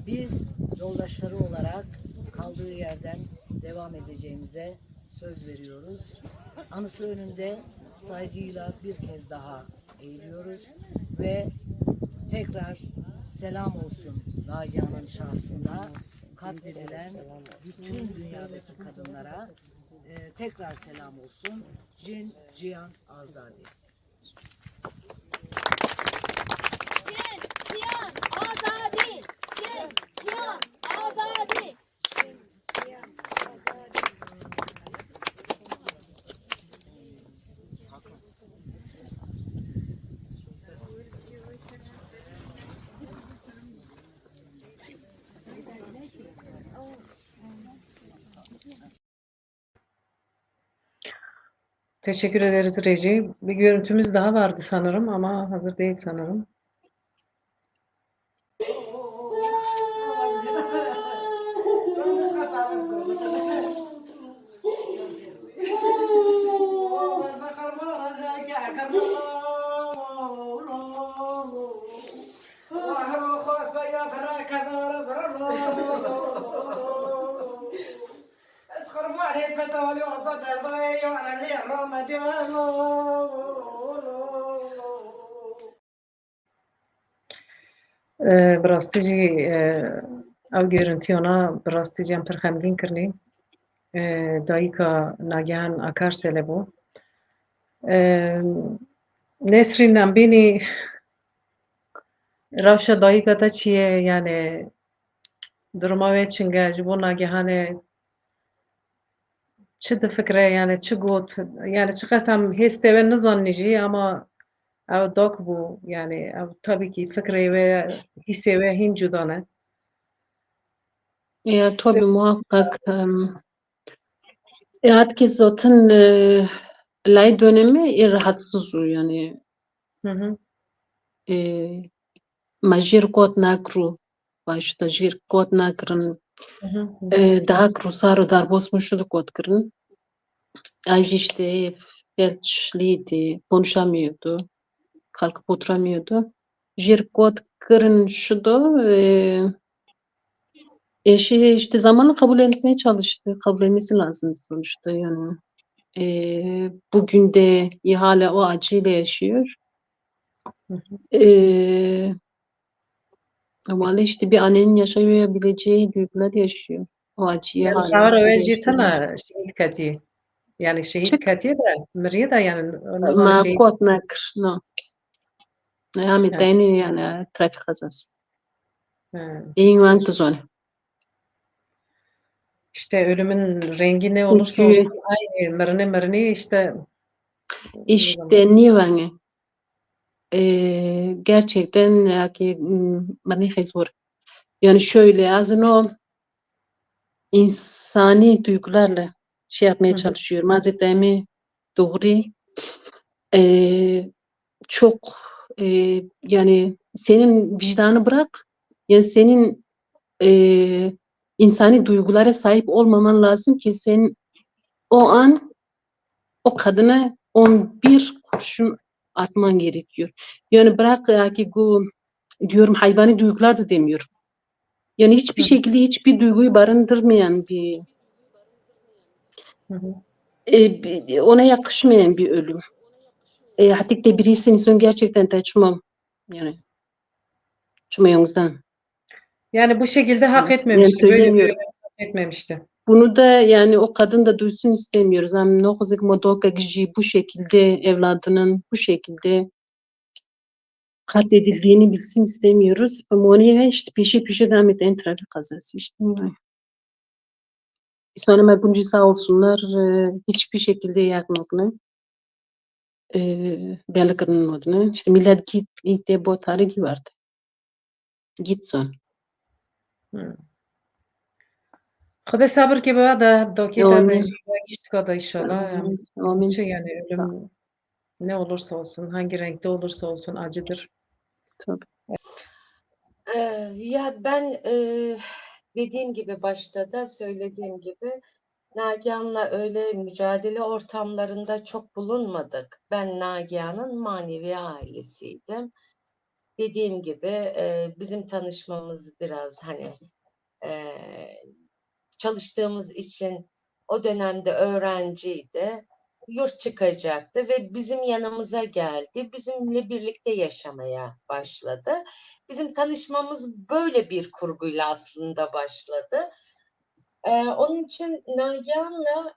biz yoldaşları olarak kaldığı yerden devam edeceğimize söz veriyoruz. Anısı önünde saygıyla bir kez daha eğiliyoruz ve tekrar selam olsun Nagihan'ın şahsında katledilen bütün dünyadaki kadınlara tekrar selam olsun. Cin, Cihan, Azadi. Cin, Cihan, Azadi. Cin, Cihan, Azadi. Teşekkür ederiz Reji. Bir görüntümüz daha vardı sanırım ama hazır değil sanırım. bi rastî jî ev görüntiyona bi rastî cem pir xemgîn kirine. Dayîka nagihan Akarselê bû. Nesrîn em bînî rewşa dayîka te çi ye? Yani duruma wê çing e? Ji bo nagihanê çi difikire? Yani çi got? Yani çi qesem hêstê we nizanî jî ama ew dak bû. Yani ew tabîkî fikrê wê, hîsê wê hîn cuda ne. Ya tabii muhakkak herkes zaten lay dönemi rahatsız yani Hı hı. ma jîr got nakru başta jîr got nakirin Hı hı. Hı hı. daha kru sarı darbosmuşu got kirin. Ay işte felçliydi, konuşamıyordu, kalkıp oturamıyordu. Jîr got kirin şu da eşi işte zamanla kabul etmeye çalıştı. Kabul etmesi lazım sonuçta yani. Bugün de hala o acıyla yaşıyor. Hı hı. Ama işte bir annenin yaşayabileceği duygular yaşıyor. O acıyı Yani hala xewar acıyla wê jî yaşıyor. tune şehîd ketiye. Yani şehîd Çık. ketiye de miriye de yani nizanî Ma şehîd. kot nakir. No. Hem Evet. tane yani trafik kazası. He. İyi vantı zone. İşte ölümün rengi ne olursa Çünkü olsun aynı mırını işte ne zaman. işte niye var gerçekten bana zor. Yani şöyle azın o insani duygularla şey yapmaya Hı hı. çalışıyorum. Hazretlerimi doğru çok yani senin vicdanı bırak yani senin insani duygulara sahip olmaman lazım ki sen o an o kadına 11 kurşun atman gerekiyor. Yani bırak ya ki bu diyorum hayvani duygular da demiyorum. Yani hiçbir Hı şekilde hiçbir duyguyu barındırmayan bir hı. ona yakışmayan bir ölüm. Hatta birisi insan gerçekten taşımam. Yani çıkmayımızdan. Yani bu şekilde hak Yani etmemişti. Böyle bir söylemiyorum. ölüm hak etmemişti. Bunu da yani o kadın da duysun istemiyoruz. Ama ne kadar modoka kişi bu şekilde evladının bu şekilde katledildiğini bilsin istemiyoruz. Ama onu işte peşe devam eden trafik kazası işte. Sonra bunca sağ olsunlar hiçbir şekilde yakmakla belli kılınmadığını. İşte millet gitti bu tarihi vardı. Git son. Hı. Xuda sabır ki bana da dokita da Amin. jiva giştka da inşallah. Amin. Hemçe Amin. yani ölüm ne olursa olsun, hangi renkte olursa olsun acıdır. Tabii. Ya ben dediğim gibi başta da söylediğim gibi Nagihan'la öyle mücadele ortamlarında çok bulunmadık. Ben Nagihan'ın manevi ailesiydim. Dediğim gibi bizim tanışmamız biraz hani e, çalıştığımız için o dönemde öğrenciydi. Yurt çıkacaktı ve bizim yanımıza geldi. Bizimle birlikte yaşamaya başladı. Bizim tanışmamız böyle bir kurguyla aslında başladı. Onun için Nagihan'la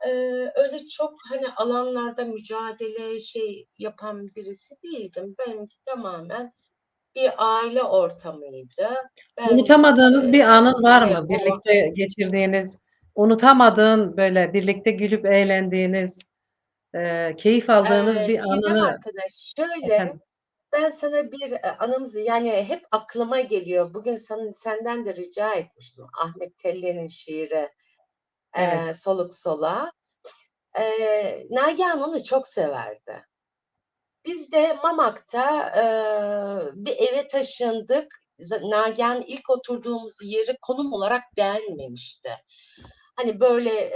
öyle çok hani alanlarda mücadele şey yapan birisi değildim. Benimki tamamen bir aile ortamıydı. Ben Unutamadığınız bir anın var yine mı? o Birlikte geçirdiğiniz, unutamadığın, böyle birlikte gülüp eğlendiğiniz, keyif aldığınız bir Çiğdem anını arkadaş şöyle efendim. ben sana bir anımızı yani hep aklıma geliyor. Bugün senden de rica etmiştim. Ahmet Telli'nin şiiri Evet. Soluk Soluğa. Nagihan onu çok severdi. Biz de Mamak'ta bir eve taşındık. Nagihan ilk oturduğumuz yeri konum olarak beğenmemişti. Hani böyle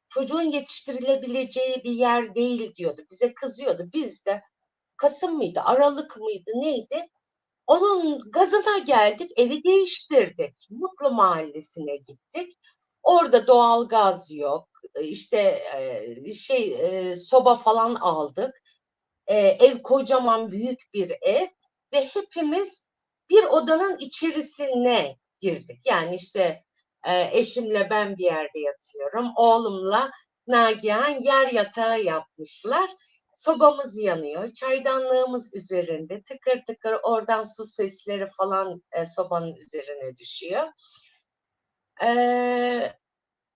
çocuğun yetiştirilebileceği bir yer değil diyordu. Bize kızıyordu. Biz de Kasım mıydı, Aralık mıydı, neydi? Onun gazına geldik, evi değiştirdik. Mutlu Mahallesi'ne gittik. Orada doğal gaz yok. İşte soba falan aldık. Ev kocaman büyük bir ev ve hepimiz bir odanın içerisine girdik. Yani işte eşimle ben bir yerde yatıyorum. Oğlumla Nagihan yer yatağı yapmışlar. Sobamız yanıyor. Çaydanlığımız üzerinde. Tıkır tıkır oradan su sesleri falan sobanın üzerine düşüyor.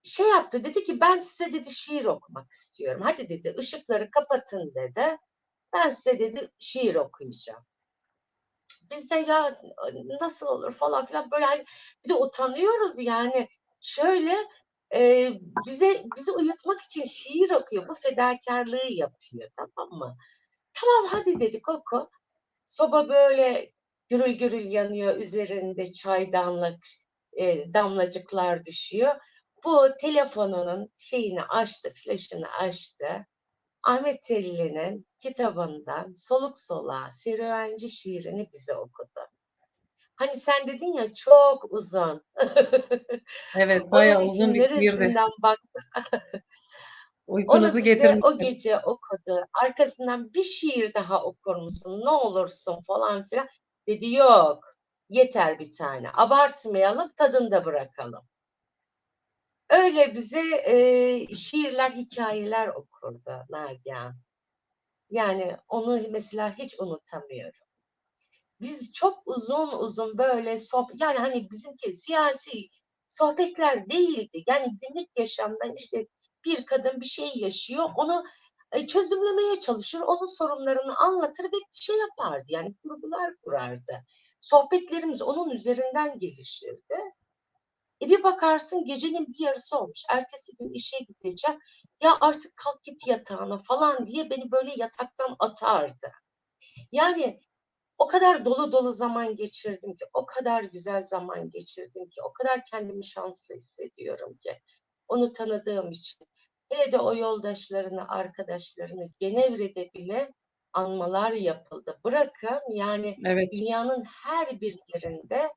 Şey yaptı, dedi ki ben size dedi şiir okumak istiyorum. Hadi dedi ışıkları kapatın dedi. Ben size dedi şiir okuyacağım. Biz de ya nasıl olur falan filan böyle hani bir de utanıyoruz yani. Şöyle bizi uyutmak için şiir okuyor. Bu fedakarlığı yapıyor, tamam mı? Tamam hadi dedik oku. Soba böyle gürül gürül yanıyor. Üzerinde çaydanlık, damlacıklar düşüyor. Bu telefonunun şeyini açtı, flaşını açtı. Ahmet Celil'in kitabından soluk soluğa serüvenci şiirini bize okudu. Hani sen dedin ya çok uzun. Evet, Onun bayağı için uzun bir şiirdi. neresinden baksa Uykunuzu onu bize getirmiş. o gece okudu. Arkasından bir şiir daha okur musun? Ne olursun falan filan. Dedi yok. Yeter bir tane. Abartmayalım, tadında bırakalım. Öyle bize şiirler, hikayeler okurdu Nagihan. Yani onu mesela hiç unutamıyorum. Biz çok uzun uzun böyle yani hani bizimki siyasi sohbetler değildi. Yani günlük yaşamdan işte bir kadın bir şey yaşıyor, onu çözümlemeye çalışır, onun sorunlarını anlatır ve şey yapardı. Yani kurgular kurardı. Sohbetlerimiz onun üzerinden gelişirdi. Bir bakarsın gecenin bir yarısı olmuş. Ertesi gün işe gideceğim. Ya artık kalk git yatağına falan diye beni böyle yataktan atardı. Yani o kadar dolu dolu zaman geçirdim ki, o kadar güzel zaman geçirdim ki, o kadar kendimi şanslı hissediyorum ki. Onu tanıdığım için. Hele de o yoldaşlarını, arkadaşlarını Cenevre'de bile anmalar yapıldı. Bırakın yani Evet. dünyanın her bir yerinde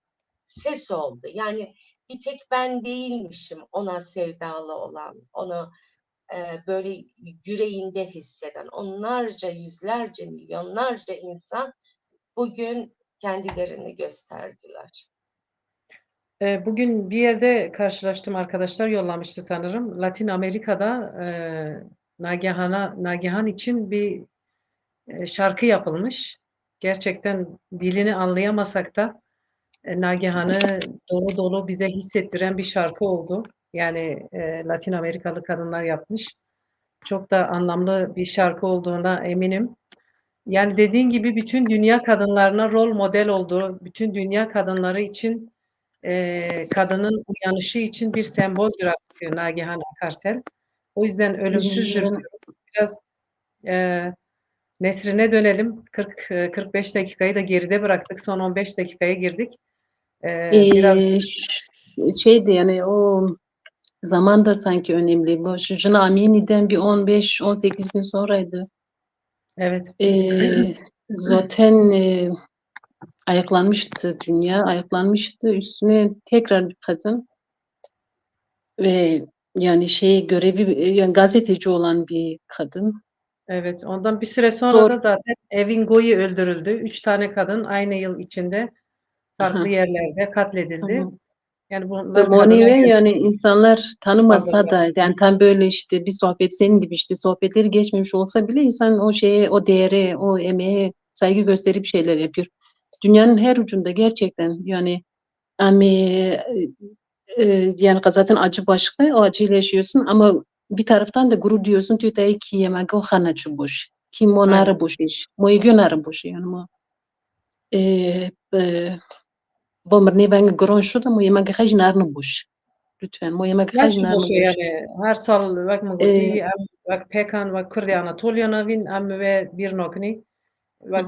ses oldu. Yani bir tek ben değilmişim ona sevdalı olan, onu böyle yüreğinde hisseden onlarca, yüzlerce, milyonlarca insan bugün kendilerini gösterdiler. Bugün bir yerde karşılaştım, arkadaşlar yollamıştı sanırım. Latin Amerika'da Nagihan için bir şarkı yapılmış. Gerçekten dilini anlayamasak da Nagihan'ı dolu dolu bize hissettiren bir şarkı oldu. Yani Latin Amerikalı kadınlar yapmış. Çok da anlamlı bir şarkı olduğuna eminim. Yani dediğin gibi bütün dünya kadınlarına rol model oldu. Bütün dünya kadınları için kadının uyanışı için bir semboldür artık Nagihan Akarsel. O yüzden ölümsüzdür diyorum. Biraz Nesrin'e dönelim. 45 dakikayı da geride bıraktık. Son 15 dakikaya girdik. Biraz Şeydi yani o zaman da sanki önemli. Bu Juna Amini'den bir 15-18 gün sonraydı. evet. Zaten ayaklanmıştı dünya, ayaklanmıştı. Üstüne tekrar bir kadın ve yani görevi yani gazeteci olan bir kadın. Evet. Ondan bir süre sonra Sonra, da zaten Evin Goyi öldürüldü. 3 tane kadın aynı yıl içinde farklı yerlerde katledildi. Yani ve bunlar kadına Monive yönelik yani insanlar tanımasa saldırılar. da yani tam böyle işte bir sohbet senin gibi işte sohbetleri geçmemiş olsa bile insan o o değere, o emeğe saygı gösterip şeyler yapıyor. Dünyanın her ucunda gerçekten yani yani zaten acı başka, o acıyla yaşıyorsun ama bir taraftan da gurur diyorsun diyor da ki yemek o hanaçı boş. Ki Aynen. monarı boş iş. Moy gönarı boş yani mo. Bomber ben gron şu da mo yemek hajnarını boş. Lütfen mo yemek Naçı boşu hajnarını boş. yani her sal vek mi E, gotiyi em vek Pekan vek Kurdi Anatolia navîn em ve bir noknî vek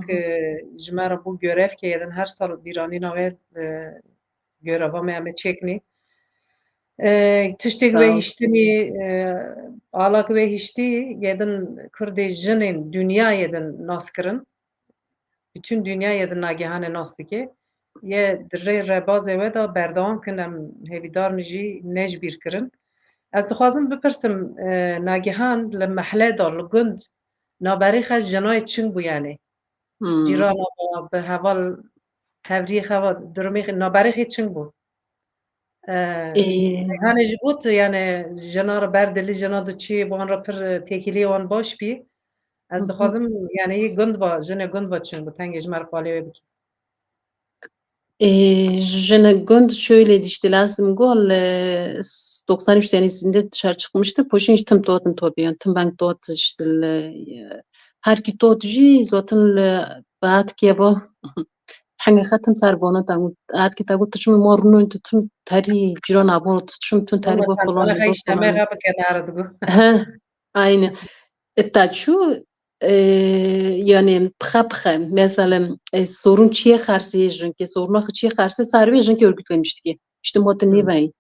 ji me re bû görevke yedin her sal bîranîna wê göreva me em ê çêknî. Tiştek wê sağ ol. hiştinî alak wê hiştî yedin Kurdê jinên dünya yedin nas kirin. Bütün dünya yedin Nagihanê nas dike. Ye di rê rebazê we de berdewam kin em hêvîdarin jî ne ji bîr kirin. Ez dixwazim bipirsim Nagihan li mehle da li gund naberî xwe ji jinayê çing bû yani? Hmm. Cîrana we bi heval hevriye xeva durumê naberê xê çing bû. Ee, Reyhanê ji got yani jina re ber dilê jina diçî wan re pir têkiliyê wan baş bî. Ez hı. dixwazim yani yê gund va jinê gund va çin bi tengê ji me re falê wê bike. Jene Gund şöyleydi işte lazım gol 93 senesinde dışarı çıkmıştı. Poşin işte tüm doğdun tabii yani tüm bank doğdu işte her ki doğdu ji zaten baat ki bu حقيقة صار تاعو عاد كي تاعو تشم مورنو تشم تاري جيران عبور تشم تون تاري Ama بو فلان tantana بو xeyş فلان demê re bike nare digu. ها aynı taçu yani pxa mesela sorun çiye karşı ki soruna çiye karşı sarvi ki örgütlemişti ki işte motivay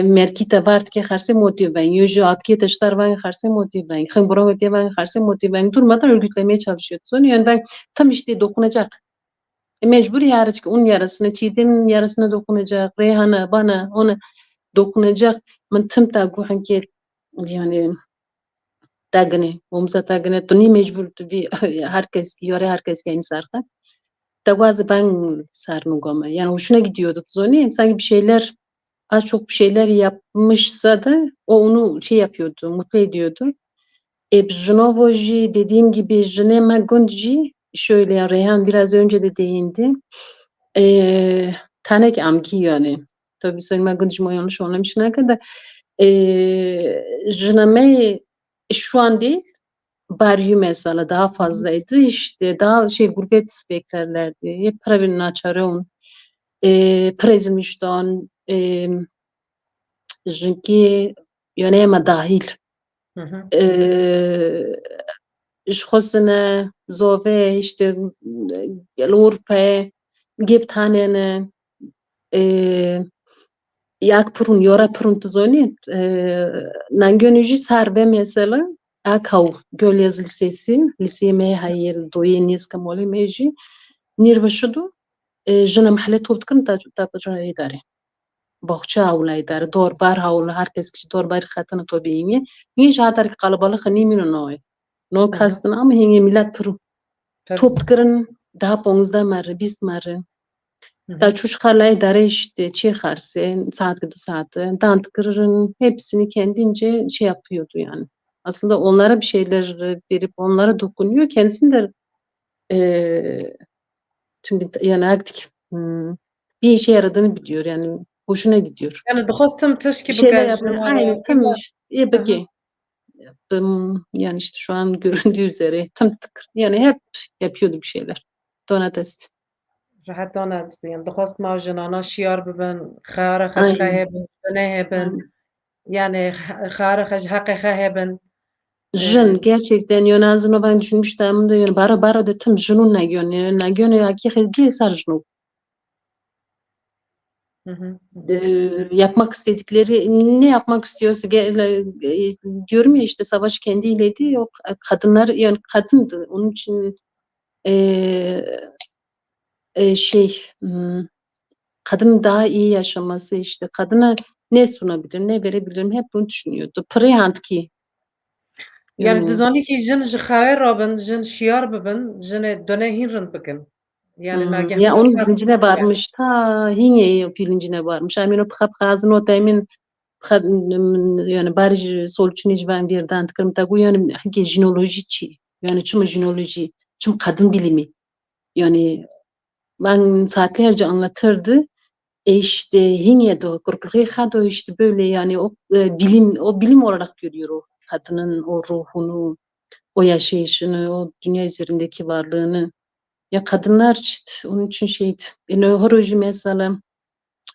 merkite vart ki karşı motivay yüzü atki taşlar var karşı motivay khambura motivay karşı motivay durmadan örgütlemeye çalışıyordu. Yani ben tam işte dokunacak mecbur yarıcık onun yarasına çiğdem'in yarasına dokunacak Reyhan'a bana ona dokunacak من تم تاگو هنگی yani تاگنه ومزا تاگنه تونی مجبور تبی herkes yöre herkes kendi sarkar. Tagwazı ben sarnugama yani hoşuna gidiyordu Tuzoni sanki bir şeyler az çok bir şeyler yapmışsa da o onu şey yapıyordu mutlu ediyordu. Bjnovoji dediğim gibi Jnema Gundji şöyle yani Reyhan biraz önce de değindi. Tanek amgi yani. Tabii söyleme Gundji mo yanlış anlamışsın ne kadar. Jneme şu an değil bari mesela daha fazlaydı işte daha şey gurbet beklerlerdi. Hep pravin açarın. Prezmiştan jinki yöneme dahil. Hı hı. İşxosine zove işte gelurpe gip tanene yak purun yora purun tuzoni nangönüji sarbe mesela akav Gölyazı Lisesi liseye me hayır doyeniz kamoli meji nirvaşudu jina mahalle toptkın tapacana idare باغچه اولای داره دور بر haul herkes kişi dor bar xatını tobiğini niye jadar ki kalabalık nimino noy no Hı hı. kastın ama hinge millet puru Tabii. toptkırın daha ponuzda marı biz marı Hı hı. da çocuklarla dare işte çıkarsa saat gibi saati dantkırın hepsini kendince şey yapıyordu yani aslında onlara bir şeyler verip onlara dokunuyor kendisini de çünkü yani aktif bir işe yaradığını biliyor yani hoşuna gidiyor. Yani dixwastim Bir tişkî şeyler bike yapmaya. jina Aynı re tam işte. İyi Hı hı. peki. Yani işte şu an göründüğü üzere tam tıkır. Yani hep yapıyordu bir şeyler. Donatist. rahat dana yani dixwastim ew jinana şiyar bibin, xeyara xwe ji xwe Aynen. hebin, tunê hebin, Aynen. yani xeyara xwe ji heqê xwe hebin. Jin gerçekten yani ağzına ben düşünmüştüm de yani bara da tam jinun ne yani ne yani akih gel sar jinu. Hı hı. Yapmak istedikleri ne yapmak istiyorsa diyorum ya işte savaş kendiyeleydi yok kadınlar yani kadındı onun için şey kadının daha iyi yaşaması işte kadına ne sunabilir ne verebilirim hep bunu düşünüyordu. Prehant ki Yani yani dizanî kî jin ji xewê rabin, jin şiyar bibin, jinê dunê hîn rind bikin. Yani ya nagehanan onun fert bilincine bikin yani. varmış ta hinye bilincine varmış. Amin o pxap xazın o temin yani bari solçun icvan birden tıkırım tagu yani hangi jinoloji çi yani çım jinoloji çım kadın bilimi yani ben saatlerce anlatırdı. İşte hinye de kurkulha da işte böyle yani o bilim olarak görüyor o kadının o ruhunu, o yaşayışını, o dünya üzerindeki varlığını. Ya kadınlar işte onun için şeydi. Nöhoroji mesela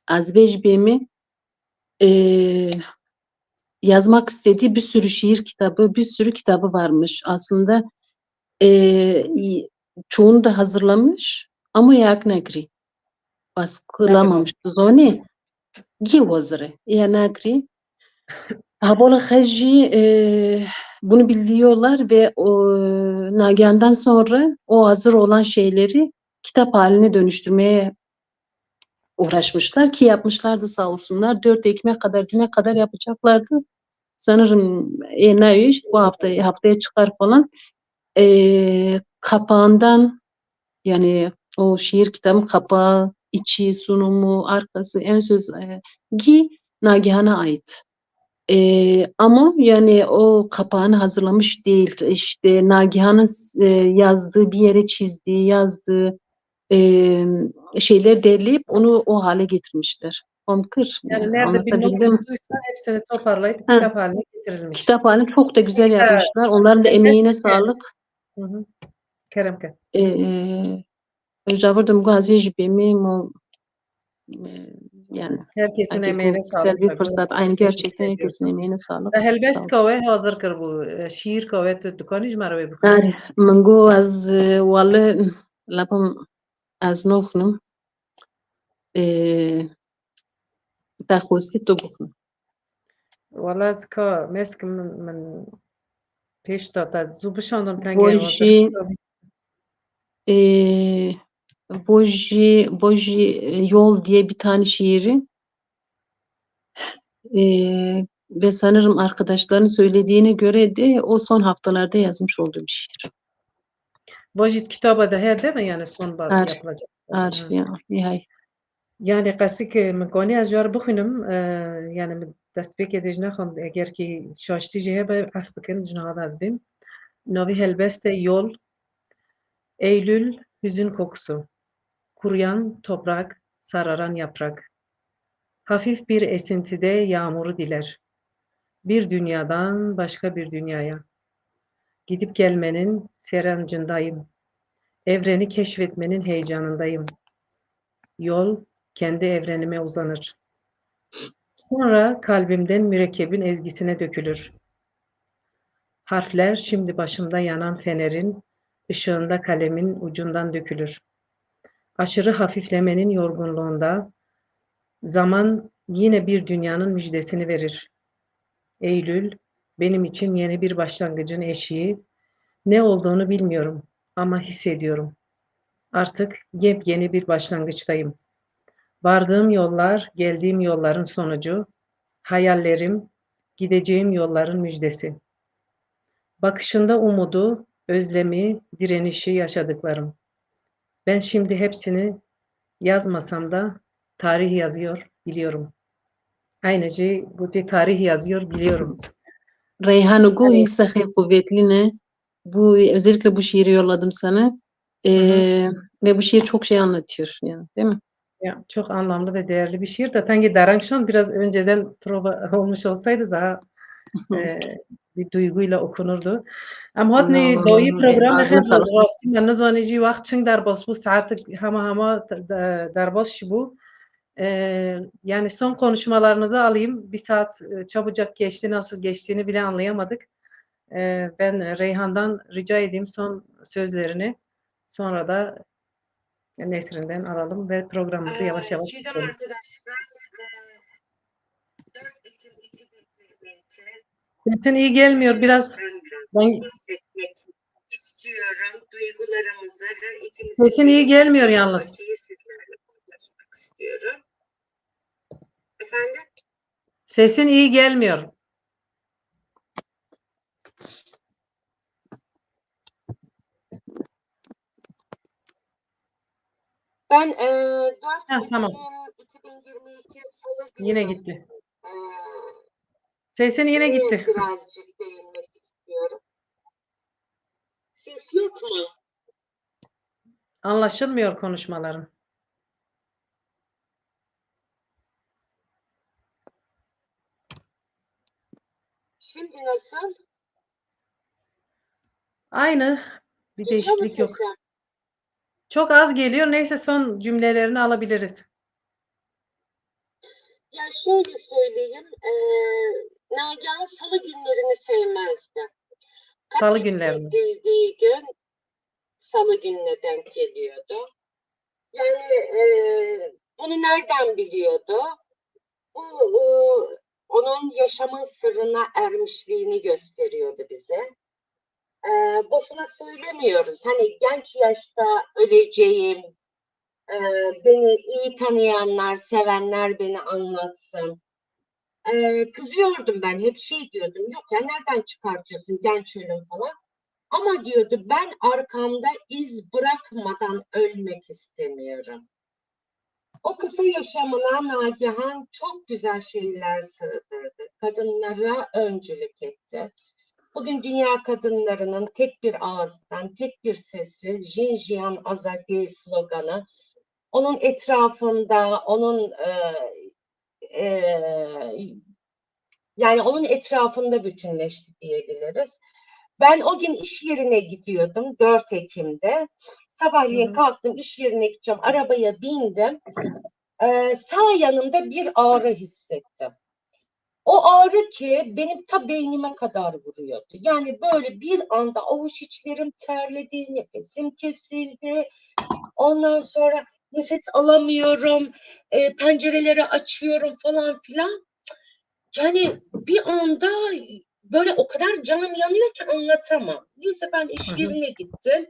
Azbej Bey'mi yazmak istediği bir sürü şiir kitabı, bir sürü kitabı varmış. Aslında e, çoğunu da hazırlamış ama yak negri Nebihas. baskılamamıştı. Zoni Givozre. Ya negri Abola Hacı bunu biliyorlar ve Nagihan'dan sonra o hazır olan şeyleri kitap haline dönüştürmeye uğraşmışlar ki yapmışlardı sağ olsunlar. 4 Ekim'e kadar, düne kadar yapacaklardı. Sanırım ne iş bu haftaya çıkar falan. Kapağından yani O şiir kitabın kapağı, içi, sunumu, arkası, ön söz Nagihan'a ait. Ama yani o kapağını hazırlamış değil. İşte Nagihan'ın yazdığı, bir yere çizdiği, yazdığı şeyler derleyip onu o hale getirmişler. Omkır, Yani yani nerede bir not anlatabildim mi? tuttuysa hepsini toparlayıp Ha, kitap haline getirilmiş. kitap halini çok da güzel Peki, yapmışlar. Onların da elbette emeğine ki. sağlık. Hı hı. Kerem ke. Javurdum gaziye jibemi yani Herkesin belki emeğine bu güzel sağlık bir tabii. fırsat. Herkese Aynı teşekkür gerçekten ediyorum. herkesin emeğine sağlık. Helbest Sağ ol. kahve hazır kır bu. Şiir kahve tu dukanî ji me re wê bixwînî. Yani منگو از واله لبم از نخنم تخوصی تو بخون Wala ez ka meskim min pêş da te zû bişandam tengê hazır Boji kir. Boji Yol diye bir tane şiiri ve sanırım arkadaşların söylediğine göre de o son haftalarda yazmış olduğu bir şiir. Vajit kitaba da her değil mi yani sonbahar Ar, yapılacak? ar Hı. ya, nihayet. Yani qasik min kanî ez ji wan re bixwînim yani min dest pêkê dê ji nexwim eger kî şaştî jî hebe ev bikin ji niha ez bêm. Navî helbestê Yol, Eylül, hüzün kokusu. Kuruyan toprak, sararan yaprak. Hafif bir esintide yağmuru diler. Bir dünyadan başka bir dünyaya. Gidip gelmenin serencindayım. Evreni keşfetmenin heyecanındayım. Yol kendi evrenime uzanır. Sonra kalbimden mürekkebin ezgisine dökülür. Harfler şimdi başımda yanan fenerin ışığında kalemin ucundan dökülür. Aşırı hafiflemenin yorgunluğunda zaman yine bir dünyanın müjdesini verir. Eylül benim için yeni bir başlangıcın eşiği. Ne olduğunu bilmiyorum ama hissediyorum. Artık yepyeni bir başlangıçtayım. Vardığım yollar, geldiğim yolların sonucu, hayallerim, gideceğim yolların müjdesi. Bakışında umudu, özlemi, direnişi yaşadıklarım. Ben şimdi hepsini yazmasam da tarih yazıyor, biliyorum. Aynıcı bu tarih yazıyor, biliyorum. Reyhan Ugu Yani, hisse kuvvetli ne? Özellikle bu şiiri yolladım sana. hı. Ve bu şiir çok şey anlatıyor yani, değil mi? Ya, çok anlamlı ve değerli bir şiir de Tangi Darankşan biraz önceden prova olmuş olsaydı daha bir duyguyla okunurdu. Em hatnê dawî programê Ağzına hebe sağlık. rastî me nizanî jî wext çing derbas bû saetek hema derbas jî bû. Yani son konuşmalarınızı alayım. Bir saat çabucak geçti, nasıl geçtiğini bile anlayamadık. Ben Reyhan'dan rica edeyim son sözlerini. Sonra da Nesrin'den alalım ve programımızı yavaş yavaş Çiğdem bitirelim. arkadaşlar 4 Ekim 2022 Sesin iyi gelmiyor biraz. ben biraz Ben bahsetmek istiyorum. Duygularımızı her ikimizin sesin iyi gelmiyor yalnız. duygularını sizlerle paylaşmak istiyorum. Efendim? Sesin iyi gelmiyor. Ben 4 Tamam. Ekim 2022 Salı Yine günü gitti. e, Sesin yine gitti. birazcık değinmek istiyorum. Ses yok mu? Anlaşılmıyor konuşmaların. Şimdi nasıl? Aynı. Bir Geliyor mu değişiklik yok. sesim? Çok az geliyor. Neyse son cümlelerini alabiliriz. Ya şöyle söyleyeyim, Nagihan salı günlerini sevmezdi. Salı Katil günlerini. edildiği gün salı gününe denk geliyordu. Yani bunu nereden biliyordu? Bu onun yaşamın sırrına ermişliğini gösteriyordu bize. Boşuna söylemiyoruz. Hani genç yaşta öleceğim, beni iyi tanıyanlar, sevenler beni anlatsın. Kızıyordum ben, hep şey diyordum, yok ya nereden çıkartıyorsun genç ölüm falan. Ama diyordu ben arkamda iz bırakmadan ölmek istemiyorum. O kısa yaşamına Nagihan çok güzel şeyler sığdırdı. Kadınlara öncülük etti. Bugün dünya kadınlarının tek bir ağızdan, tek bir sesle Jinjiyan Azadi sloganı, onun etrafında, yani onun etrafında bütünleşti diyebiliriz. Ben o gün iş yerine gidiyordum 4 Ekim'de. Sabahleyin kalktım, iş yerine gideceğim. Arabaya bindim. Sağ yanımda bir ağrı hissettim. O ağrı ki benim ta beynime kadar vuruyordu. Yani böyle bir anda avuç içlerim terledi, nefesim kesildi. Ondan sonra nefes alamıyorum, pencereleri açıyorum falan filan. Yani bir anda böyle o kadar canım yanıyor ki anlatamam. Neyse ben iş yerine gittim.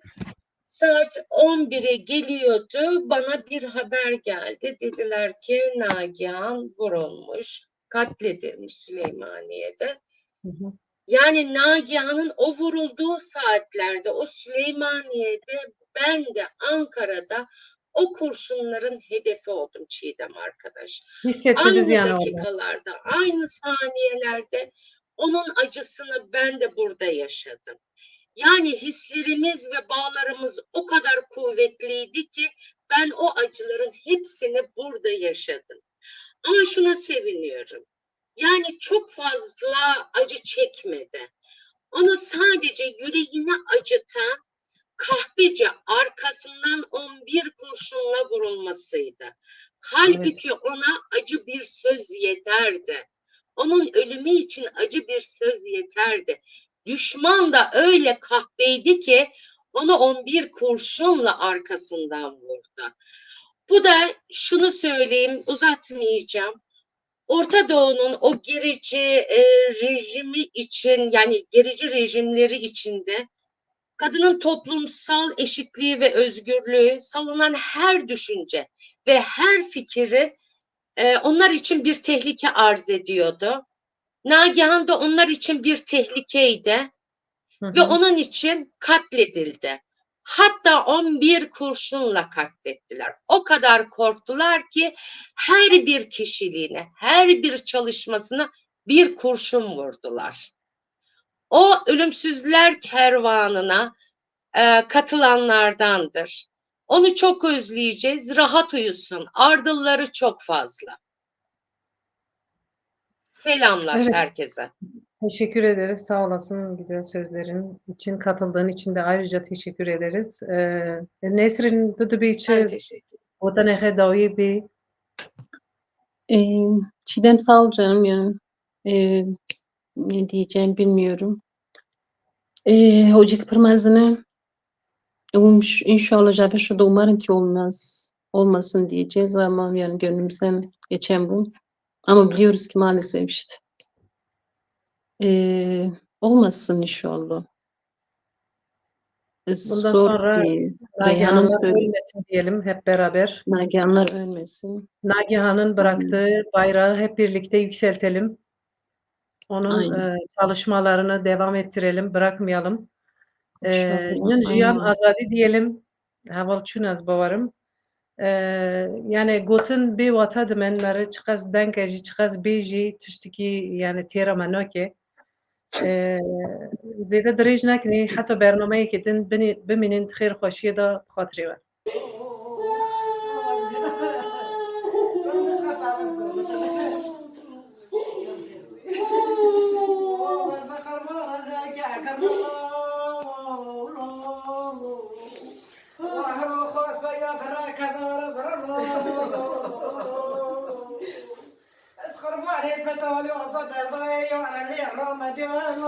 Saat 11'e geliyordu. Bana bir haber geldi. Dediler ki Nagihan vurulmuş, katledilmiş Süleymaniye'de. Yani Nagihan'ın o vurulduğu saatlerde, o Süleymaniye'de, ben de Ankara'da o kurşunların hedefi oldum Çiğdem arkadaş. Hissettiniz Aynı yani orada. dakikalarda, aynı saniyelerde onun acısını ben de burada yaşadım. Yani hislerimiz ve bağlarımız o kadar kuvvetliydi ki ben o acıların hepsini burada yaşadım. Ama şuna seviniyorum. Yani çok fazla acı çekmedi. Onu sadece yüreğini acıtan kahpece arkasından 11 kurşunla vurulmasıydı. Halbuki ona acı bir söz yeterdi. Onun ölümü için acı bir söz yeterdi. Düşman da öyle kahpeydi ki onu 11 kurşunla arkasından vurdu. Bu da şunu söyleyeyim, uzatmayacağım. Orta Doğu'nun o gerici rejimi için, yani gerici rejimleri içinde kadının toplumsal eşitliği ve özgürlüğü, savunan her düşünce ve her fikri onlar için bir tehlike arz ediyordu. Nagihan da onlar için bir tehlikeydi ve onun için katledildi. Hatta 11 kurşunla katlettiler. O kadar korktular ki her bir kişiliğine, her bir çalışmasına bir kurşun vurdular. O ölümsüzler kervanına katılanlardandır. Onu çok özleyeceğiz. Rahat uyusun. Ardılları çok fazla. Selamlar Evet. herkese. Teşekkür ederiz. Sağ olasın güzel sözlerin için, katıldığın için de ayrıca teşekkür ederiz. Nesrin Ben Dudubici teşekkür ederim. Vatanı Davi bir Çiğdem sağ ol canım yani. Ne diyeceğim bilmiyorum. Hoca Pırmazı'nı inşallah Cafer da umarım ki olmasın diyeceğiz ama yani gönlümüzden geçen bu. Ama biliyoruz ki maalesef işte. Olmasın inşallah. bundan Zor sonra bir Reyhan'ın Nagihanlar söylediği. ölmesin diyelim hep beraber. Nagihanlar ölmesin. Nagihan'ın bıraktığı bayrağı hep birlikte yükseltelim. Onun Aynen. çalışmalarını devam ettirelim, bırakmayalım. İnşallah. Jiyan Aynen. azadi diyelim. Heval çün az bavarım. Yani gotin bir vata dimen meri çıkaz denkeci çıkaz beji tiştiki yani tera manoke. زیاده درێژ ناکنی حتی بەرنامەیەکی دن بمینین خێر خۆشیە دا خاطرێوە اسخر ما عليك بتولي وعبد الضيع على اللي رمضان